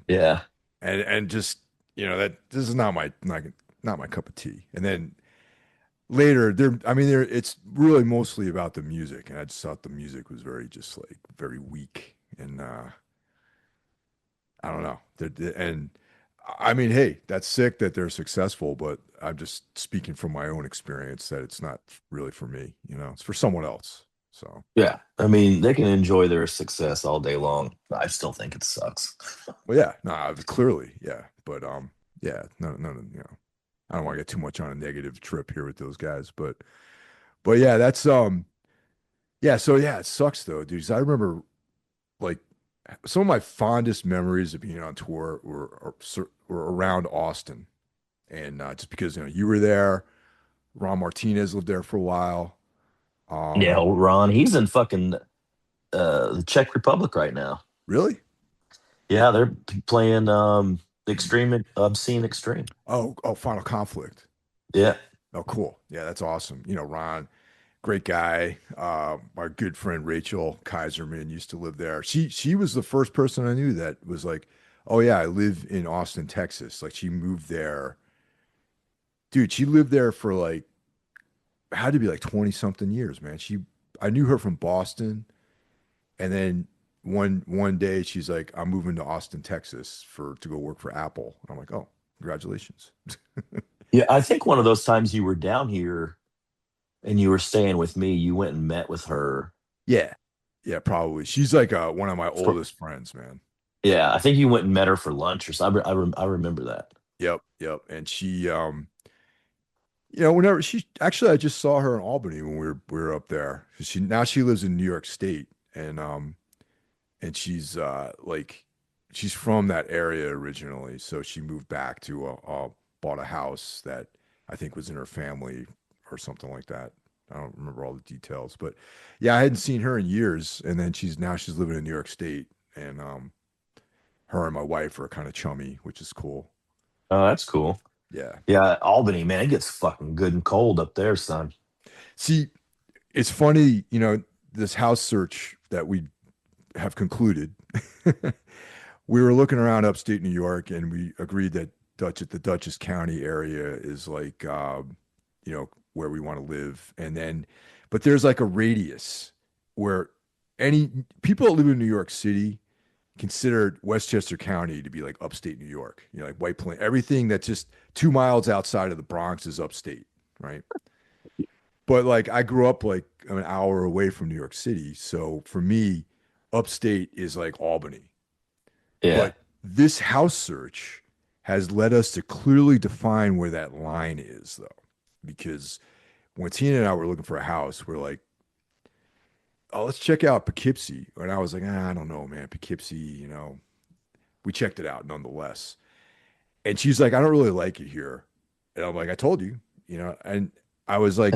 Yeah. And just, that this is not my cup of tea. And then later there it's really mostly about the music. And I just thought the music was very just like very weak and I don't know. And I mean, hey, that's sick that they're successful, but I'm just speaking from my own experience that it's not really for me. It's for someone else. So, Yeah. I mean, they can enjoy their success all day long. I still think it sucks. well, yeah, no, clearly, yeah, but yeah, no, I don't want to get too much on a negative trip here with those guys, but yeah, that's yeah, so yeah, it sucks though, dude. 'Cause I remember like some of my fondest memories of being on tour were around Austin. And just because you were there, Ron Martinez lived there for a while. Yeah, Um, old Ron, he's in fucking the Czech Republic right now. really? Yeah, they're playing Extreme Obscene Extreme. Oh, Final Conflict. Yeah. Oh, cool. Yeah, that's awesome. Ron, great guy. My good friend Rachel Kaiserman used to live there. She was the first person I knew that was like, oh yeah, I live in Austin, Texas. Like she moved there. Dude, she lived there for like had to be like 20 something years, man. I knew her from Boston. And then one day she's like, I'm moving to Austin, Texas to go work for Apple. And I'm like, oh, congratulations. Yeah, I think one of those times you were down here, and you were staying with me, you went and met with her. Yeah. Yeah, probably. She's like one of my For, oldest friends, man. yeah, I think you went and met her for lunch or something. I remember that. Yep, yep. And she whenever she actually I just saw her in Albany when we were up there. She lives in New York State and she's like she's from that area originally, so she moved back to bought a house that I think was in her family or something like that. I don't remember all the details, but yeah, I hadn't seen her in years, and then she's living in New York State, and her and my wife are kind of chummy, which is cool. Oh, that's cool. Yeah. Yeah, Albany, man, it gets fucking good and cold up there, son. See, it's funny, this house search that we have concluded. We were looking around upstate New York, and we agreed that the Dutchess County area is like, where we want to live. And then, but there's like a radius where any people that live in New York City consider Westchester County to be like upstate New York, like White Plains, everything that's just 2 miles outside of the Bronx is upstate, right? But like I grew up like an hour away from New York City. So for me, upstate is like Albany. Yeah. But this house search has led us to clearly define where that line is, though. Because when Tina and I were looking for a house, we're like, oh, let's check out Poughkeepsie. And I was like, I don't know, man. Poughkeepsie, we checked it out nonetheless. And she's like, I don't really like it here. And I'm like, I told you, and I was like,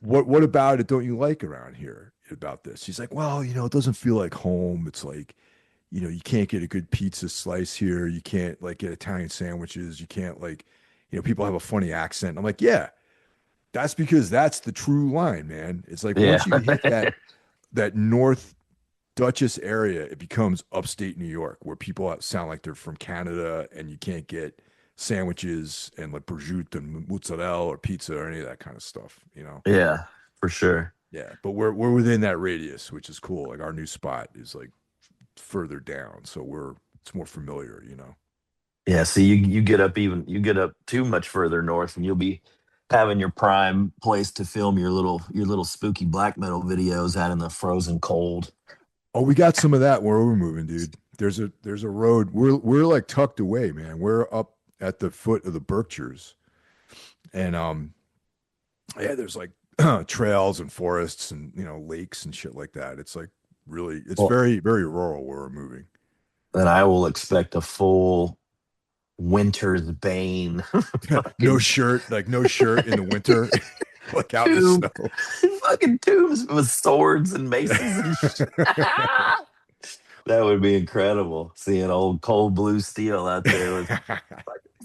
what about it don't you like around here about this? She's like, well, it doesn't feel like home. It's like, you can't get a good pizza slice here. You can't like get Italian sandwiches. You can't like, people have a funny accent. I'm like, yeah, that's because that's the true line, man. It's like Yeah. once you hit that North Dutchess area, it becomes upstate New York where people sound like they're from Canada and you can't get sandwiches and like prosciutto and mozzarella or pizza or any of that kind of stuff. Yeah, for sure. Yeah, but we're within that radius, which is cool. Like our new spot is like further down, so it's more familiar. Yeah, see, you get up too much further north, and you'll be having your prime place to film your little spooky black metal videos out in the frozen cold. Oh, we got some of that where we're moving, dude. There's a road. We're like tucked away, man. We're up at the foot of the Berkshires, and yeah, there's like trails and forests and lakes and shit like that. It's like really, it's Well, very very rural where we're moving. then I will expect a full winter's bane No fucking shirt, like no shirt in the winter, like out in the tomb, snow. fucking tombs with swords and maces and shit. That would be incredible. Seeing old cold blue steel out there with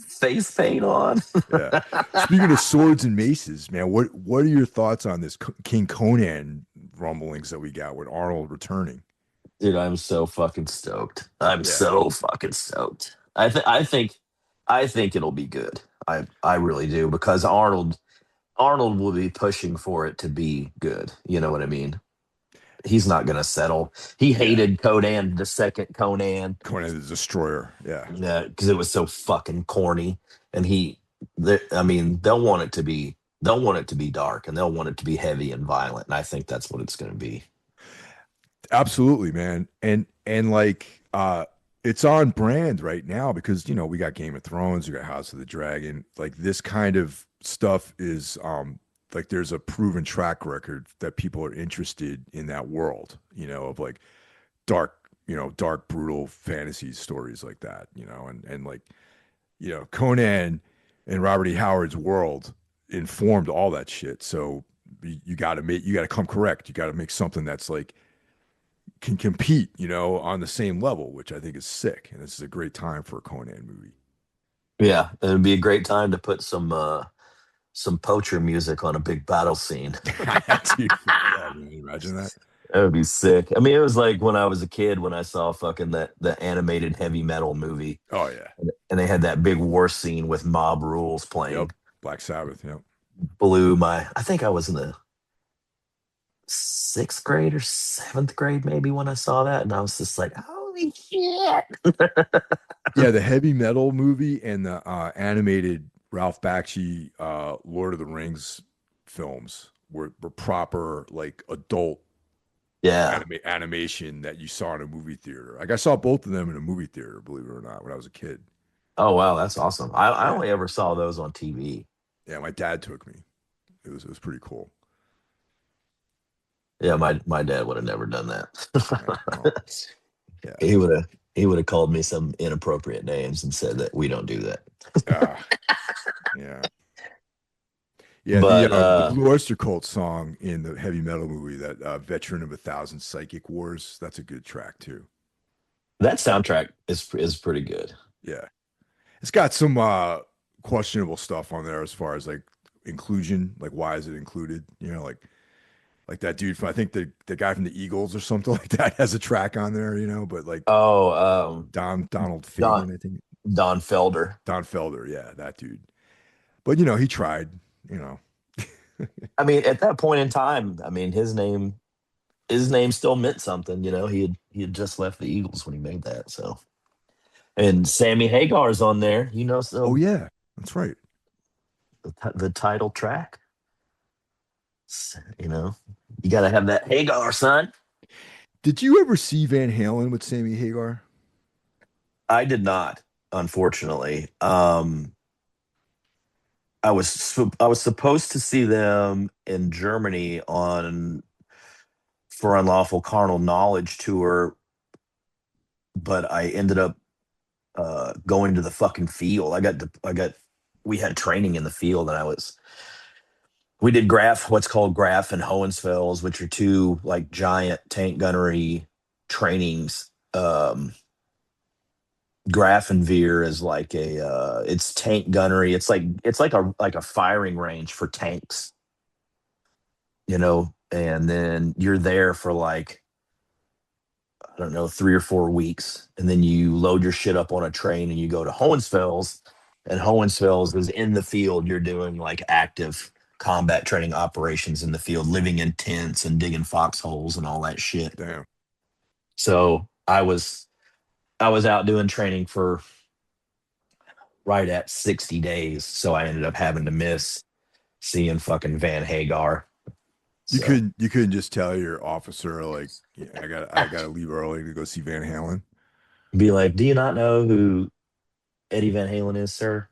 face paint on. Yeah. Speaking of swords and maces, man, what are your thoughts on this King Conan rumblings that we got with Arnold returning? Dude, I'm so fucking stoked. I'm Yeah. so fucking stoked. I think it'll be good. I really do because Arnold will be pushing for it to be good. You know what I mean? He's not gonna settle. He Yeah. hated Conan, the second Conan, Conan the Destroyer. Yeah. because it was so fucking corny. And I mean, they'll want it to be dark, and they'll want it to be heavy and violent. And I think that's what it's gonna be. Absolutely, man. And like it's on brand right now because we got Game of Thrones, we got House of the Dragon. Like this kind of stuff is like there's a proven track record that people are interested in that world, of like dark, brutal fantasy stories like that, and like, Conan and Robert E. Howard's world informed all that shit. So you got to come correct. You got to make something that's like can compete, on the same level, which I think is sick. And this is a great time for a Conan movie. Yeah, it'd be a great time to put some poacher music on a big battle scene. Dude, yeah, man, imagine that. That would be sick. I mean, it was like when I was a kid when I saw fucking that the animated heavy metal movie, Oh yeah. and they had that big war scene with Mob Rules Yep. playing. Black Sabbath. Yep. Blew my. I think I was in the sixth grade or seventh grade maybe when I saw that, and I was just like, holy shit! Yeah, the heavy metal movie and the animated Ralph Bakshi Lord of the Rings films were proper like adult Yeah. animation that you saw in a movie theater. Like I saw both of them in a movie theater, believe it or not, when I was a kid. Oh wow, that's awesome. I Yeah, only ever saw those on TV. yeah. My dad took me. It was pretty cool. Yeah, my dad would have never done Yeah, well, that. yeah. He would have called me some inappropriate names and said that we don't do that. Uh, yeah. Yeah, But the Blue Oyster Cult song in the heavy metal movie, that Veteran of a Thousand Psychic Wars, that's a good track too. that soundtrack is pretty good. Yeah. It's got some questionable stuff on there as far as like inclusion, like why is it included? You know, like that dude from, I think the guy from the Eagles or something like that has a track on there, you know, but like Oh, Donald Don Fagen, I think. Don Felder. Don Felder, yeah, that dude. But you know, he tried, you know. I mean, at that point in time, I mean, his name still meant something. He had just left the Eagles when he made that. So, and Sammy Hagar's on there. Oh So yeah, that's right. the title track. You know, you got to have that Hagar, son. Did you ever see Van Halen with Sammy Hagar? I did not, unfortunately. I was supposed to see them in Germany on for Unlawful Carnal Knowledge tour, but I ended up going to the fucking field. We had training in the field, and we did what's called Graf and Hohenfels, which are two like giant tank gunnery trainings. Graf and Veer is like it's tank gunnery. It's like a firing range for tanks, and then you're there for like, I don't know, 3 or 4 weeks, and then you load your shit up on a train and you go to Hohenfels, and Hohenfels is in the field. You're doing like active combat training operations in the field, living in tents and digging foxholes and all that shit. Damn. So I was out doing training for right at 60 days. So I ended up having to miss seeing fucking Van Hagar. You So couldn't you couldn't just tell your officer like, yeah, I gotta leave early to go see Van Halen. be like, do you not know who Eddie Van Halen is, sir?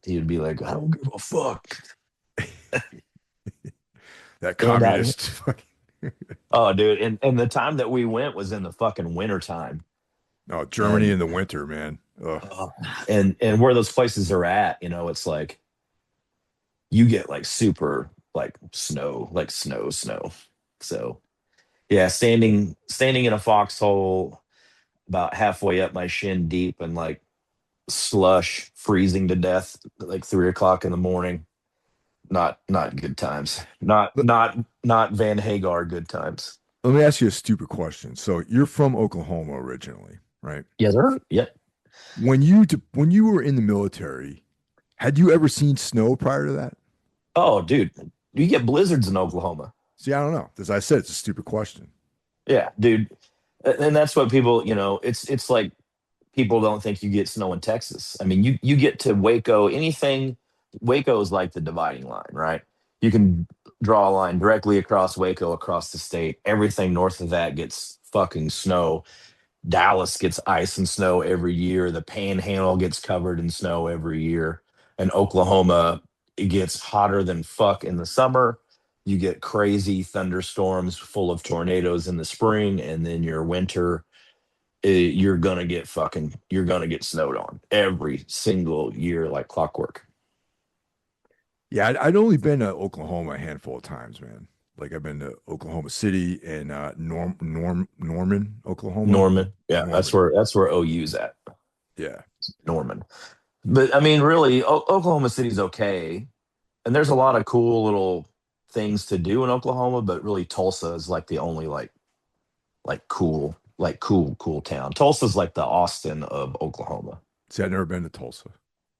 He would be like, I don't give a fuck. That And I, communist fucking oh, dude, and the time that we went was in the fucking winter time, no, Germany and in the winter, man. Ugh. uh, and where those places are at, it's like you get like super like snow, like snow. So yeah, standing in a foxhole about halfway up my shin deep and like slush, freezing to death, like 3 o'clock in the morning. Not good times. Not Let, not not Van Hagar good times. let me ask you a stupid question. So you're from Oklahoma originally, right? Yes, sir. Yeah. When you were in the military, had you ever seen snow prior to that? Oh, dude, you get blizzards in Oklahoma. See, I don't know. As I said, it's a stupid question. Yeah, dude, and that's what people. It's like people don't think you get snow in Texas. I mean, you get to Waco, anything. Waco is like the dividing line, right? You can draw a line directly across Waco, across the state. Everything north of that gets fucking snow. Dallas gets ice and snow every year. The Panhandle gets covered in snow every year. And Oklahoma, it gets hotter than fuck in the summer. You get crazy thunderstorms full of tornadoes in the spring, and then your winter, you're gonna get snowed on every single year like clockwork. Yeah, I'd only been to Oklahoma a handful of times, man. Like I've been to Oklahoma City and Norman, Oklahoma. Norman, yeah, that's Norman. where OU's at. Yeah. Norman, but I mean, really, Oklahoma City's okay, and there's a lot of cool little things to do in Oklahoma, but really Tulsa is like the only cool town. Tulsa's like the Austin of Oklahoma. See, I've never been to Tulsa.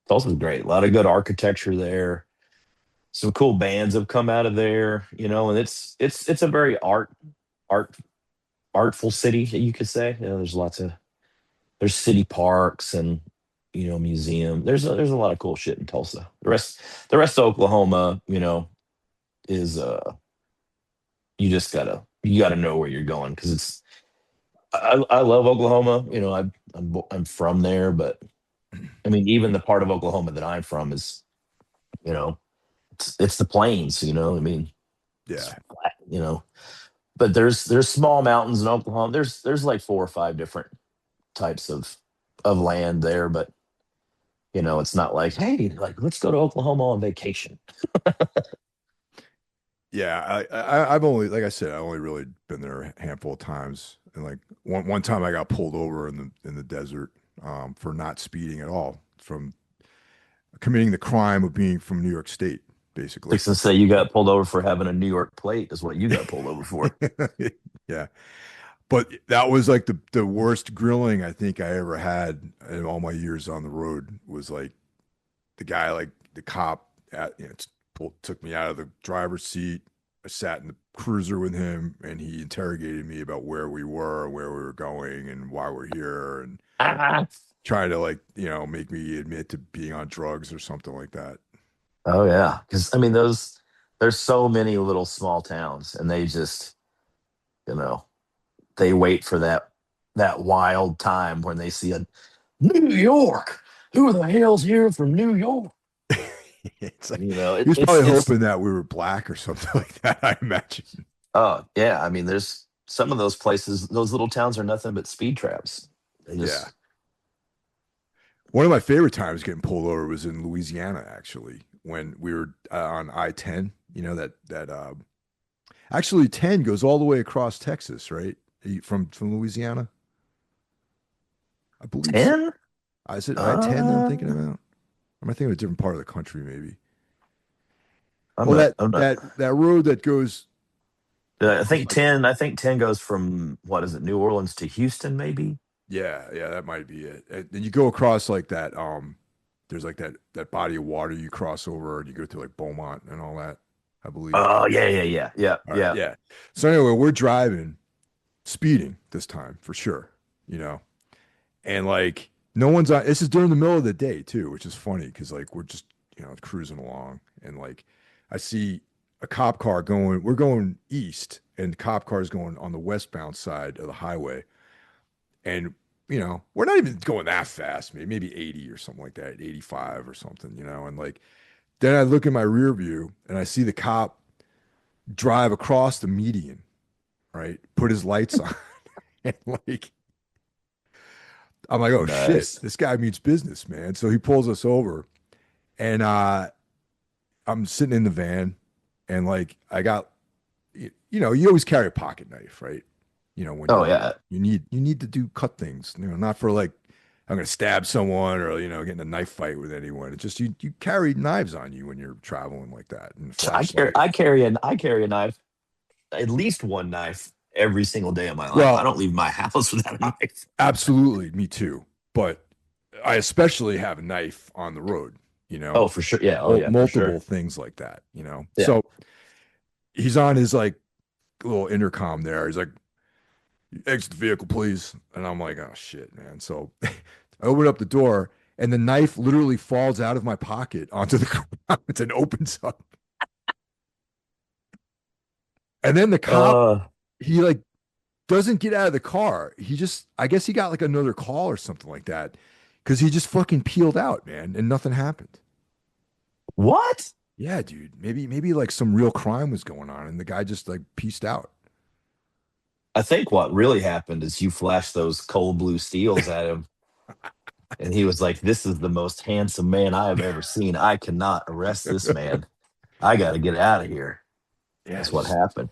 Tulsa's great. A lot of good architecture there. Some cool bands have come out of there, and it's a very art artful city, you could say. There's city parks, and museum. There's a lot of cool shit in Tulsa. The rest of Oklahoma, is you gotta know where you're going because I love Oklahoma. I'm from there, but I mean, even the part of Oklahoma that I'm from is, you know, it's the plains. I mean, it's Yeah. flat. But there's small mountains in Oklahoma. There's like 4 or 5 different types of land there, but it's not like, hey, like let's go to Oklahoma on vacation. Yeah, I've only, like I said, I only really been there a handful of times, and like one time I got pulled over in the desert for not speeding at all, from committing the crime of being from New York State, basically. Fixing to say you got pulled over for having a New York plate is what you got pulled over for. Yeah, but that was like the worst grilling I think I ever had in all my years on the road. Was like the guy, like the cop, took me out of the driver's seat. I sat in the cruiser with him, and he interrogated me about where we were, where we were going, and why we're here, and Ah. trying to, like, make me admit to being on drugs or something like that. Oh yeah, because I mean there's so many little small towns, and they just you know they wait for that wild time when they see a New York. Who the hell's here from New York? It's like It, he was it's probably it's hoping that we were black or something like that, I imagine. oh yeah. I mean, there's some of those places. Those little towns are nothing but speed traps. They Yeah. just One of my favorite times getting pulled over was in Louisiana, actually, when we were on I-10. Actually 10 goes all the way across Texas, right? From Louisiana, I believe so. 10. Is it I-10 that I'm thinking Uh, about? Am I thinking of a different part of the country, maybe? I'm Well, not. that I'm not. that road that goes, I goes think like, 10. I think 10 goes from what is it, New Orleans to Houston, maybe. yeah, that might be it. And then you go across like that. There's like that body of water you cross over, and you go through like Beaumont and all that, I believe. Oh yeah, yeah, yeah, yeah, All right, yeah. yeah. So anyway, we're driving, speeding this time for sure, you know, and like no one's on. This is during the middle of the day too, which is funny because like we're just cruising along, and like I see a cop car going. We're going east, and the cop car is going on the westbound side of the highway, and we're not even going that fast, maybe 80 or something like that, 85 or something, and like then I look in my rear view and I see the cop drive across the median, right? Put his lights on. And like I'm like, oh shit, Nice. this guy means business, man. So he pulls us over, and I'm sitting in the van, and like I got you always carry a pocket knife, right? When Oh you're yeah. you need to do cut things, not for like I'm gonna stab someone or get in a knife fight with anyone. It's just you carry knives on you when you're traveling like that, and a I carry. flashlight. I carry a knife, at least one knife every single day of my life. I Well, don't leave my house without a knife. absolutely, me too. But I especially have a knife on the road, Oh, for sure. Yeah. Oh yeah, for multiple sure. things like that. Yeah. So he's on his like little intercom there. He's like, exit the vehicle, please. And I'm like, oh shit, man. So I open up the door, and the knife literally falls out of my pocket onto the ground and opens up. And then the cop, Uh. he like doesn't get out of the car. I guess he got like another call or something like that, because he just fucking peeled out, man, and nothing happened. What? Yeah, dude. Maybe like some real crime was going on, and the guy just like pieced out. I think what really happened is you flashed those cold blue steels at him, and he was like, "This is the most handsome man I have ever seen. I cannot arrest this man. I got to get out of here." Yeah, That's what just happened.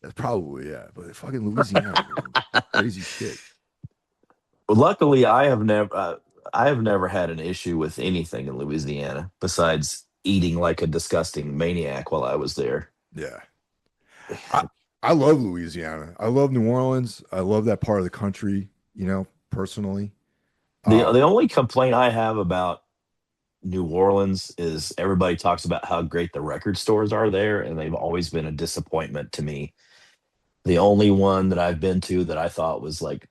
that's probably, yeah. But fucking Louisiana, man. Crazy shit. Luckily, I have never had an issue with anything in Louisiana besides eating like a disgusting maniac while I was there. Yeah. I I love Louisiana. I love New Orleans. I love that part of the country, personally. The Um, only complaint I have about New Orleans is everybody talks about how great the record stores are there, and they've always been a disappointment to me. The only one that I've been to that I thought was like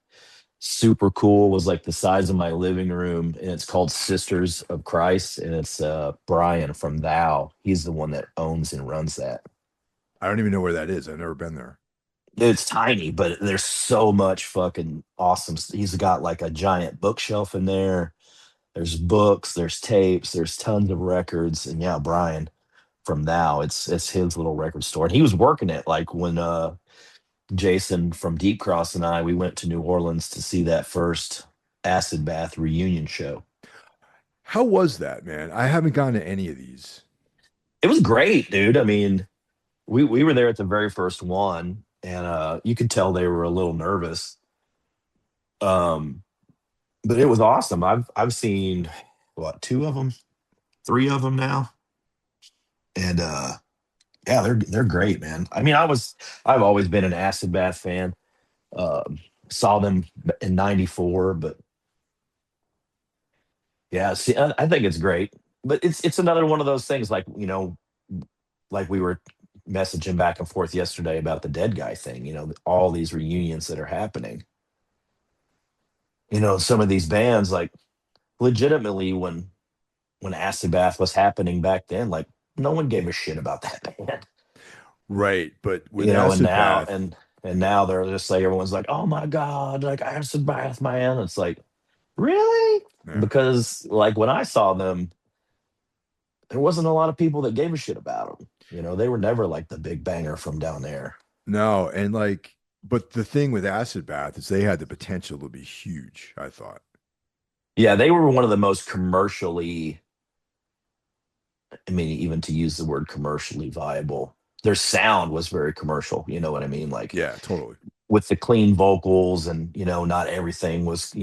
super cool, was like the size of my living room, and it's called Sisters of Christ, and it's Brian from Thou. He's the one that owns and runs that. I don't even know where that is. I've never been there. It's tiny, but there's so much fucking awesome. He's got like a giant bookshelf in there. There's books, there's tapes, there's tons of records, and yeah, Brian from Thou, it's his little record store, and he was working it like when Jason from Deep Cross and I, we went to New Orleans to see that first Acid Bath reunion show. How was that, man? I haven't gone to any of these. It was great, dude. I mean, we were there at the very first one, and you could tell they were a little nervous. Um, but it was awesome. I've seen what, two of them, three of them now, and yeah, they're great, man. I mean, I've always been an Acid Bath fan. Um, Saw them in '94, but yeah, see, I think it's great, but it's another one of those things, like, like we were messaging back and forth yesterday about the dead guy thing. All these reunions that are happening. Some of these bands, like, legitimately, when Acid Bath was happening back then, like, no one gave a shit about that band. Right. But with And acid now bath, and now they're just like, everyone's like, oh my god, like Acid Bath, man. It's like, really? yeah. Because like when I saw them, there wasn't a lot of people that gave a shit about them. They were never like the big banger from down there. No, and like, but the thing with acid bath is they had the potential to be huge, I thought. Yeah, they were one of the most commercially, I mean, even to use the word commercially viable. Their sound was very commercial, you know what I mean? Like, Yeah, totally. with the clean vocals, and not everything was,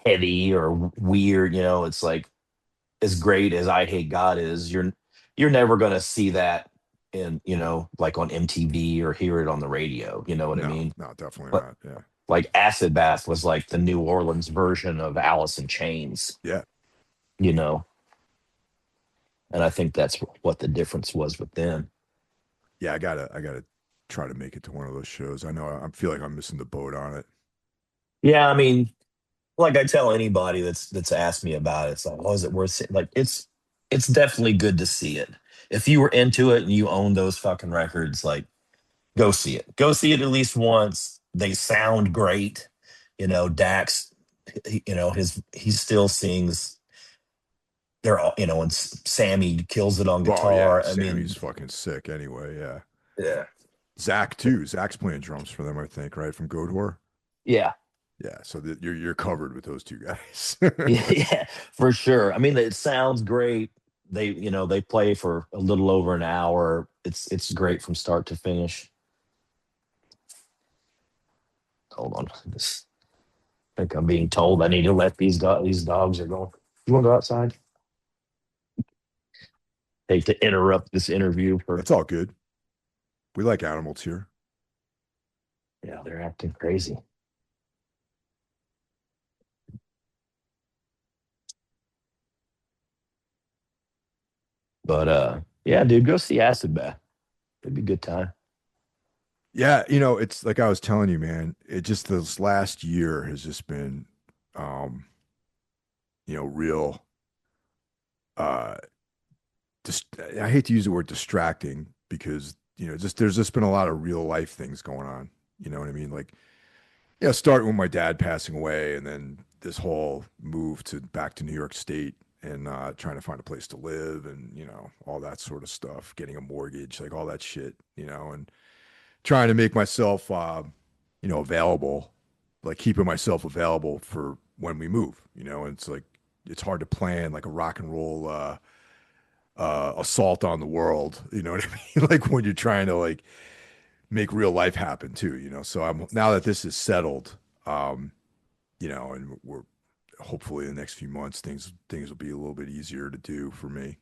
heavy or weird. It's like, as great as I Hate God is, you're never gonna see that in, like on MTV, or hear it on the radio. You know what I No, mean? no, definitely But not. Yeah. like Acid Bath was like the New Orleans version of Alice in Chains, Yeah. you know, and I think that's what the difference was with them. Yeah, I gotta try to make it to one of those shows. I know I feel like I'm missing the boat on it. Yeah, I mean, like I tell anybody that's asked me about it, it's like, oh, is it worth it? Like, it's definitely good to see it. If you were into it and you own those fucking records, like, go see it. Go see it at least once. They sound great. Dax, he still sings. They're all, and Sammy kills it on Well, yeah, guitar. I Sammy's mean, fucking sick anyway. Yeah. yeah, Zach too. Zach's playing drums for them, I think, right? From Godor. yeah, Yeah, so you're covered with those two guys. yeah, for sure. I mean, it sounds great. They play for a little over an hour. It's great from start to finish. Hold on, this, I think I'm being told I need to let these dogs are going. You want to go outside? Hate to interrupt this interview for, That's all good. We like animals here. yeah, they're acting crazy. But yeah, dude, go see Acid Bath. It'd be a good time. Yeah, it's like I was telling you, man. It just this last year has just been, um, real. Uh, I hate to use the word distracting because just there's just been a lot of real life things going on. You know what I mean? Like, yeah, starting with my dad passing away, and then this whole move to back to New York State, and trying to find a place to live, and all that sort of stuff, getting a mortgage, like all that shit, and trying to make myself, available, like keeping myself available for when we move. And it's like it's hard to plan like a rock and roll assault on the world. You know what I mean? Like when you're trying to like make real life happen too. So I'm now that this is settled, um, and we're hopefully in the next few months things will be a little bit easier to do for me.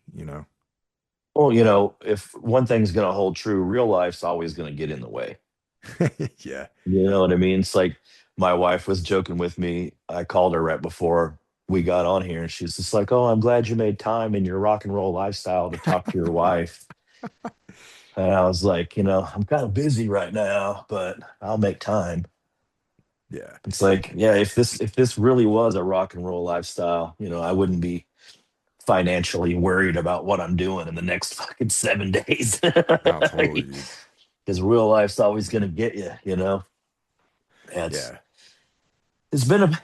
Well, if one thing's gonna hold true, real life's always gonna get in the way. Yeah. You know what I mean? It's like, my wife was joking with me. I called her right before we got on here, and she's just like, "Oh, I'm glad you made time in your rock and roll lifestyle to talk to your wife." And I was like, I'm kind of busy right now, but I'll make time. Yeah. It's like, yeah, if this really was a rock and roll lifestyle, I wouldn't be financially worried about what I'm doing in the next fucking 7 days. No, totally, dude. Because real life's always gonna get you, Yeah, Yeah. it's been a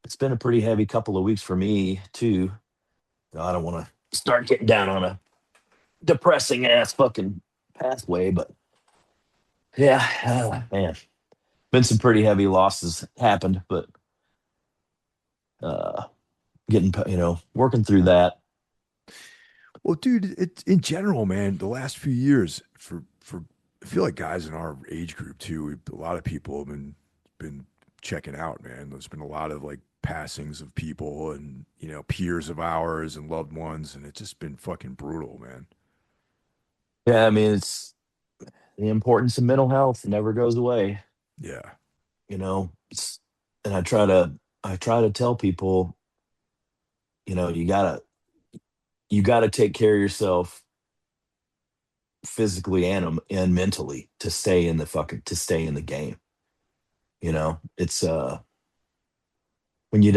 it's been a pretty heavy couple of weeks for me too. I don't want to start getting down on a depressing ass fucking pathway, but yeah, man, been some pretty heavy losses happened, but uh getting working through that. Well, dude, it in general, man, the last few years for I feel like guys in our age group too, a lot of people have been checking out, man. There's been a lot of like passings of people and peers of ours and loved ones, and it's just been fucking brutal, man. Yeah, I mean, it's the importance of mental health never goes away. Yeah. It's, and I try to tell people, you gotta take care of yourself physically and mentally to stay in the game. It's when you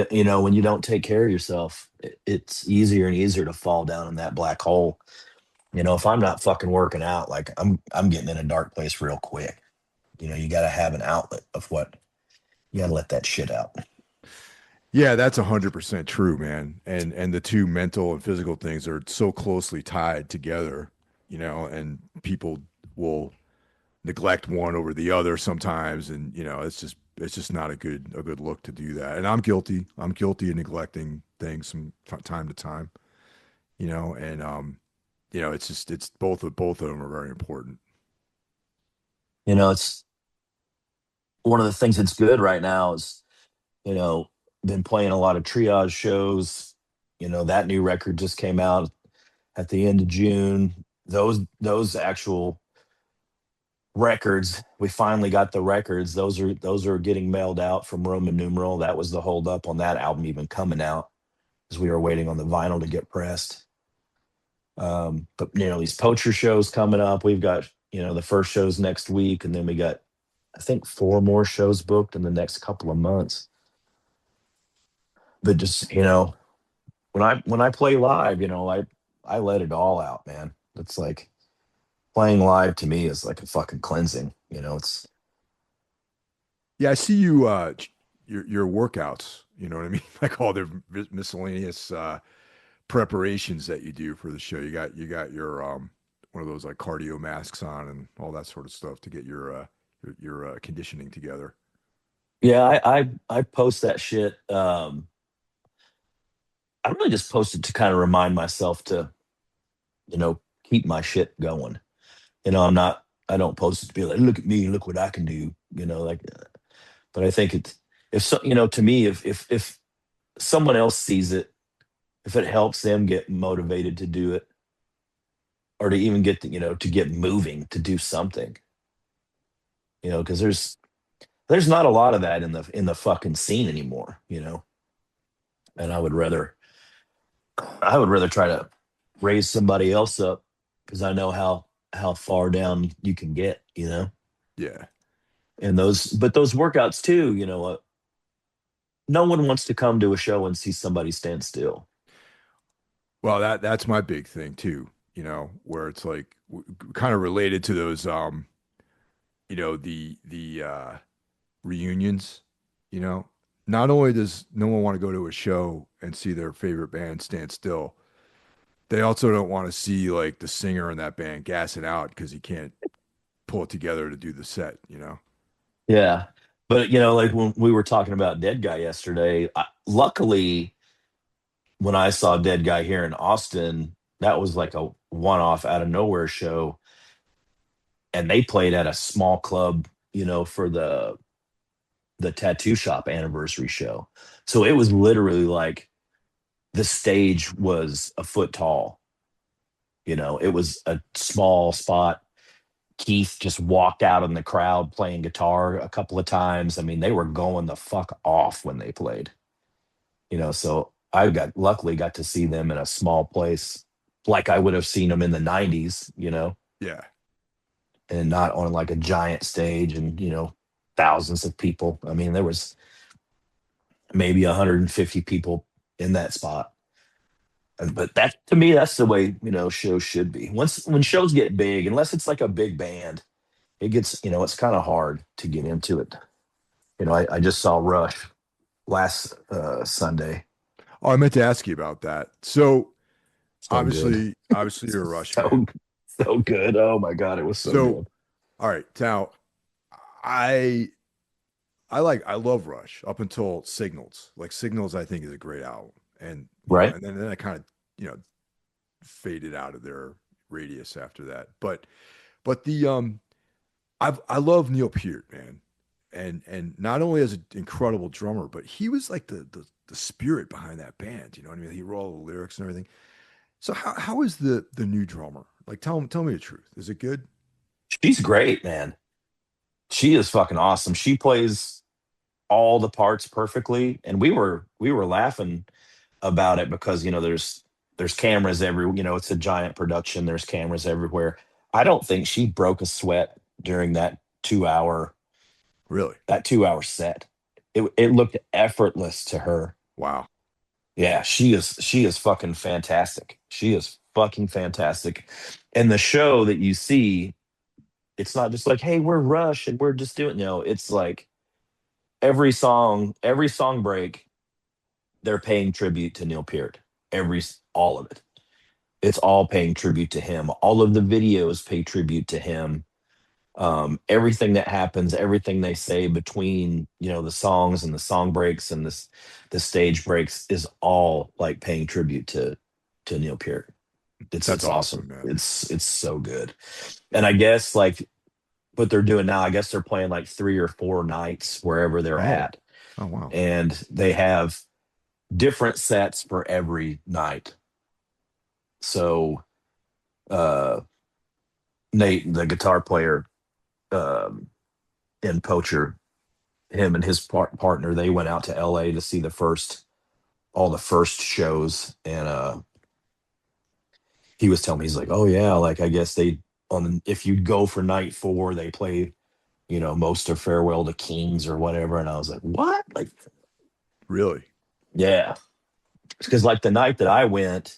don't take care of yourself, it's easier and easier to fall down in that black hole. If I'm not fucking working out, like I'm getting in a dark place real quick. You got to have an outlet of what you got to let that shit out. Yeah, that's 100% true, man. And the two mental and physical things are so closely tied together, and people will neglect one over the other sometimes, and it's just not a good look to do that. And I'm guilty. I'm guilty of neglecting things from time to time, and it's both of them are very important. It's one of the things that's good right now is, you know, been playing a lot of triage shows. That new record just came out at the end of June. Those actual records, we finally got the records. Those are getting mailed out from Roman numeral. That was the holdup on that album even coming out, because we were waiting on the vinyl to get pressed. But these poacher shows coming up. We've got the first shows next week, and then we got, I think, four more shows booked in the next couple of months. But just when I play live, I let it all out, man. It's like playing live to me is like a fucking cleansing. It's Yeah, I see you your workouts, you know what I mean? Like all the miscellaneous preparations that you do for the show. You got your one of those like cardio masks on and all that sort of stuff to get your conditioning together. yeah, I post that shit. I really just post it to kind of remind myself to keep my shit going. I don't post it to be like, look at me, look what I can do. Like, but I think it's if so, to me, if someone else sees it, if it helps them get motivated to do it, or to even get to get moving to do something, because there's not a lot of that in the fucking scene anymore. And I would rather try to raise somebody else up, because I know how far down you can get. Yeah. And those workouts too, no one wants to come to a show and see somebody stand still. Well, that's my big thing too, where it's like kind of related to those the reunions, you know. Not only does no one want to go to a show and see their favorite band stand still, they also don't want to see like the singer in that band gassing out because he can't pull it together to do the set. Yeah. But like when we were talking about Dead Guy yesterday, luckily when I saw Dead Guy here in Austin, that was like a one-off out of nowhere show, and they played at a small club, for the tattoo shop anniversary show. So it was literally like the stage was a foot tall. It was a small spot. Keith just walked out in the crowd playing guitar a couple of times. I mean, they were going the fuck off when they played. So I luckily got to see them in a small place, like I would have seen them in the 90s, Yeah. and not on like a giant stage. And thousands of people. I mean, there was maybe 150 people in that spot. But that to me, that's the way shows should be. When shows get big, unless it's like a big band, it gets it's kind of hard to get into it. I just saw Rush last Sunday. Oh, I meant to ask you about that. So So good, obviously you're a Rush fan. so so good. Oh my god, it was so So, good. all right, now I I love Rush up until Signals. Like Signals, I think is a great album, and Right? and then I kind of you know faded out of their radius after that. But the I love Neil Peart, man, and not only as an incredible drummer, but he was like the spirit behind that band. You know what I mean? He wrote all the lyrics and everything. So how is the new drummer? Like tell me the truth. Is it good? She's great, man. She is fucking awesome. She plays all the parts perfectly, and we were laughing about it because there's cameras every it's a giant production. There's cameras everywhere. I don't think she broke a sweat during 2 hour Really? that 2 hour set. It looked effortless to her. Wow. Yeah, she is fucking fantastic. She is fucking fantastic. And the show that you see, it's not just like, hey, we're Rush and we're just doing, it's like every song break, they're paying tribute to Neil Peart. All of it. It's all paying tribute to him. All of the videos pay tribute to him. Everything that happens, everything they say between the songs and the song breaks and the stage breaks is all like paying tribute to Neil Peart. It's That's it's awesome, awesome. man. It's so good. And I guess like what they're doing now, I guess they're playing like 3 or 4 nights wherever they're Oh. at, Oh wow. and they have different sets for every night. So uh Nate, the guitar player, um in Poacher, him and his partner, they went out to LA to see all the first shows, and he was telling me, he's like, oh yeah, like I guess they if you go for night 4, they play most of Farewell to Kings or whatever, and I was like, what? Like, Really? yeah, because like the night that I went,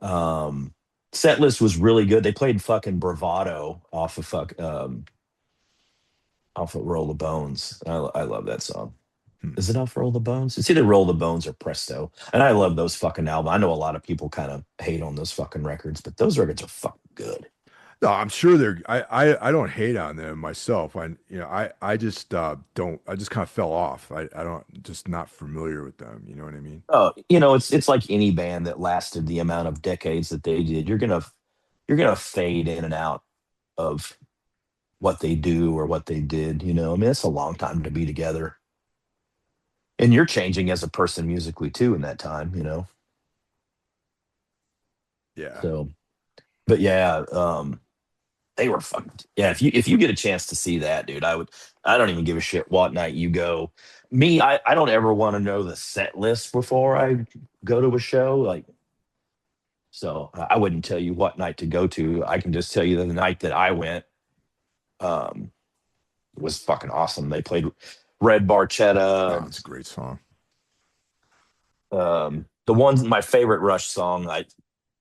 set list was really good. They played fucking Bravado off of Roll the Bones. I love that song. Hmm. Is it off Roll the Bones? It's either Roll the Bones or Presto. And I love those fucking albums. I know a lot of people kind of hate on those fucking records, but those records are fucking good. No, I'm sure they're I don't hate on them myself. I just don't I just kind of fell off. I don't just not familiar with them. You know what I mean? Oh, it's like any band that lasted the amount of decades that they did. You're gonna fade in and out of what they do or what they did. I mean, it's a long time to be together. And you're changing as a person musically too in that time. Yeah. So, but yeah, they were fucking, yeah. If you get a chance to see that, dude, I don't even give a shit what night you go. Me, I don't ever want to know the set list before I go to a show. Like, so I wouldn't tell you what night to go to. I can just tell you that the night that I went um was fucking awesome. They played Red Oh, Barchetta. it's a great song. The one, my favorite Rush song,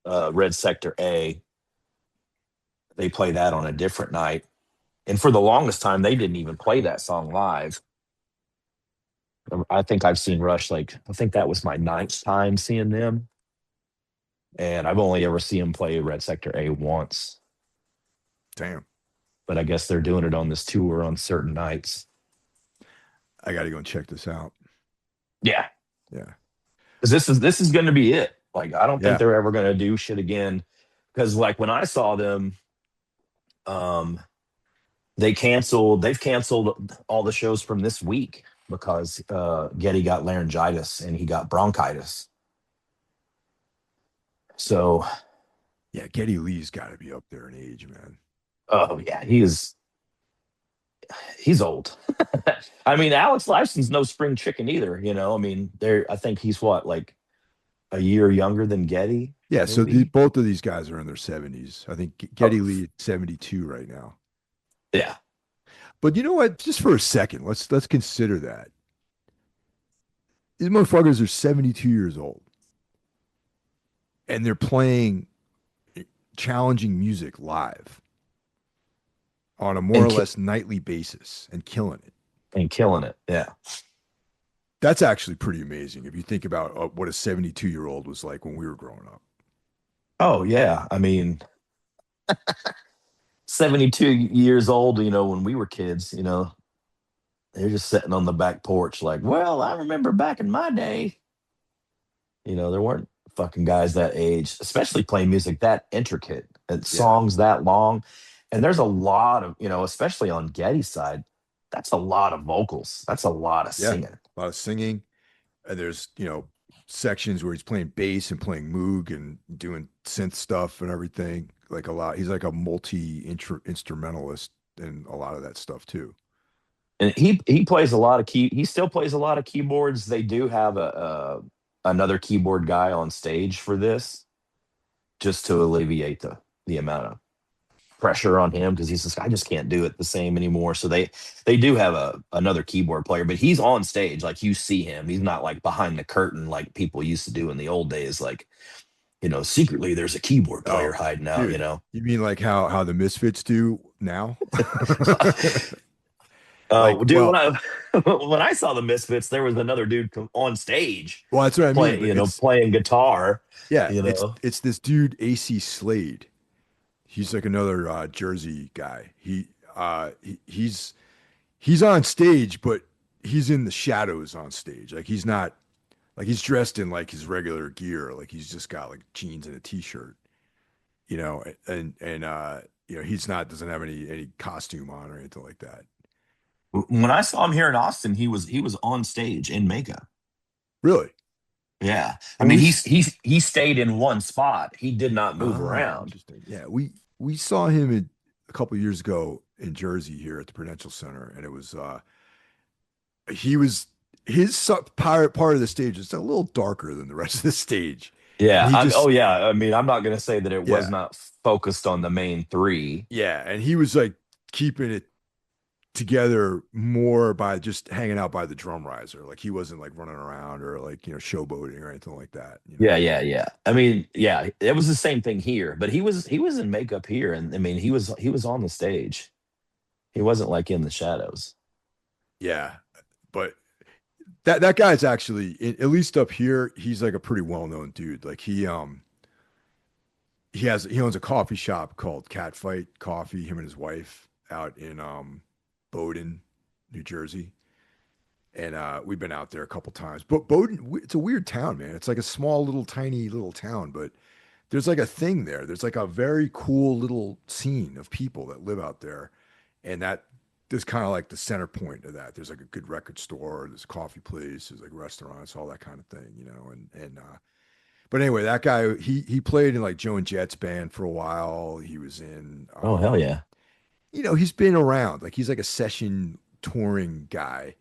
Red Sector A, they play that on a different night. And for the longest time, they didn't even play that song live. I think I've seen Rush, like, I think that was my ninth time seeing them. And I've only ever seen them play Red Sector A once. Damn. But I guess they're doing it on this tour on certain nights. I got to go and check this out. Yeah. Yeah. Because this is going to be it. Like, I don't think Yeah. they're ever going to do shit again. Because, like, when I saw them, um, they've canceled all the shows from this week because Getty got laryngitis and he got bronchitis. So, Yeah, Geddy Lee's got to be up there in age, man. oh yeah, he's old. I mean, Alex Lifeson's no spring chicken either. I mean, I think he's what, like a year younger than Getty, Yeah, so maybe. both of these guys are in their 70s. I think Oh, Geddy Lee is 72 right now. yeah. But you know what? Just for a second, let's consider that these motherfuckers are 72 years old and they're playing challenging music live on a more or and less nightly basis and killing it. and killing it. Yeah. That's actually pretty amazing if you think about what a 72-year-old was like when we were growing up. Oh yeah. I mean, 72 years old, when we were kids, they're just sitting on the back porch like, well, I remember back in my day, there weren't fucking guys that age, especially playing music that intricate and Yeah. songs that long. And there's a lot of, especially on Getty's side, that's a lot of vocals. That's a lot of Yeah. singing. A lot of singing. And there's, sections where he's playing bass and playing moog and doing synth stuff and everything. Like a lot. He's like a multi instrumentalist in a lot of that stuff too. And he plays a lot of he still plays a lot of keyboards. They do have another keyboard guy on stage for this just to alleviate the amount of pressure on him because he's just I just can't do it the same anymore. So they do have another keyboard player, but he's on stage like you see him. He's not like behind the curtain like people used to do in the old days. Like secretly there's a keyboard player Oh, hiding out. dude. You mean like how the Misfits do now? Like, Dude, when well, I when I saw the Misfits, there was another dude on stage well, that's what I mean. playing But it's playing guitar. yeah, You it's know, it's this dude AC Slade. He's like another Jersey guy. He's on stage, but he's in the shadows on stage. Like he's not like he's dressed in like his regular gear. Like he's just got like jeans and a t-shirt, and he's not doesn't have any costume on or anything like that. when I saw him here in Austin, he was on stage in makeup. Really? Yeah, I Well, mean he stayed in one spot. He did not move around. interesting. Yeah, we saw him a couple years ago in Jersey here at the Prudential Center, and it was he was his part of the stage is a little darker than the rest of the stage, and Yeah, he just oh yeah. I mean, I'm not gonna say that it was yeah not focused on the main three. yeah, and he was like keeping it together more by just hanging out by the drum riser. Like he wasn't like running around or like showboating or anything like that. Yeah, yeah, yeah. I mean, yeah, it was the same thing here, but he was in makeup here, and I mean he was on the stage. He wasn't like in the shadows. Yeah, but that guy's actually at least up here. He's like a pretty well known dude. Like he owns a coffee shop called Catfight Coffee. Him and his wife out in Bowdoin, New Jersey, and we've been out there a couple times. But Bowdoin, it's a weird town, man. It's like a small little tiny little town, but there's like a thing there. There's like a very cool little scene of people that live out there, and that is kind of like the center point of that. There's like a good record store, there's a coffee place, there's like restaurants, all that kind of thing, and but anyway, that guy he played in like Joe and Jet's band for a while. He was in Oh hell yeah. he's been around. Like he's like a session touring guy.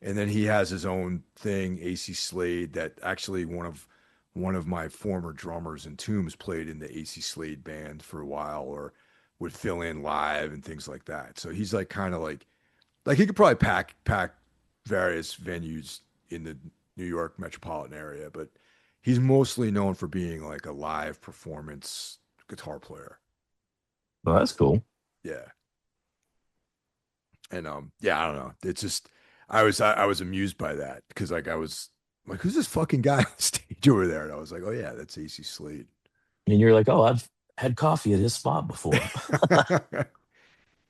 And then he has his own thing, AC Slade, that actually one of my former drummers in Tombs played in the AC Slade band for a while or would fill in live and things like that. So he's like kind of like he could probably pack various venues in the New York metropolitan area, but he's mostly known for being like a live performance guitar player. Well, that's cool. Yeah. And yeah, I don't know. It's just I was amused by that because like I was like, who's this fucking guy on stage over there? And I was like, oh yeah, that's AC Slade. And you're like, oh, I've had coffee at his spot before.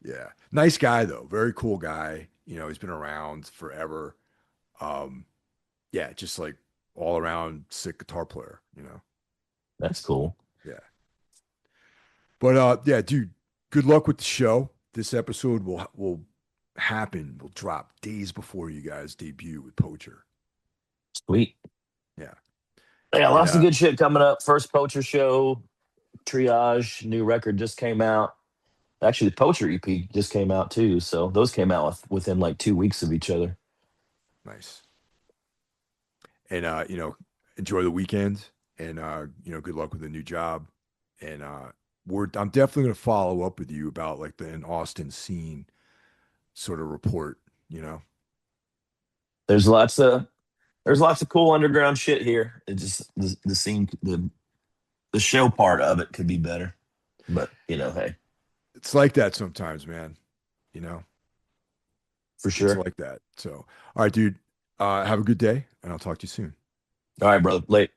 Yeah. Nice guy though. Very cool guy. He's been around forever. Um, yeah, just like all around sick guitar player. That's cool. Yeah. But yeah, dude, good luck with the show. This episode will drop days before you guys debut with Poacher. Sweet. Yeah. Yeah, And lots of good shit coming up. First Poacher show, Triage, new record just came out. Actually, the Poacher EP just came out too. So those came out within like 2 weeks of each other. nice. And enjoy the weekend and good luck with the new job. And I'm definitely gonna follow up with you about like the in Austin scene sort of report, There's lots of cool underground shit here. It just the scene the show part of it could be better. But hey, It's like that sometimes, man. You know, for it's sure. like that. So, all right, dude, have a good day and I'll talk to you soon. All right, brother. Late.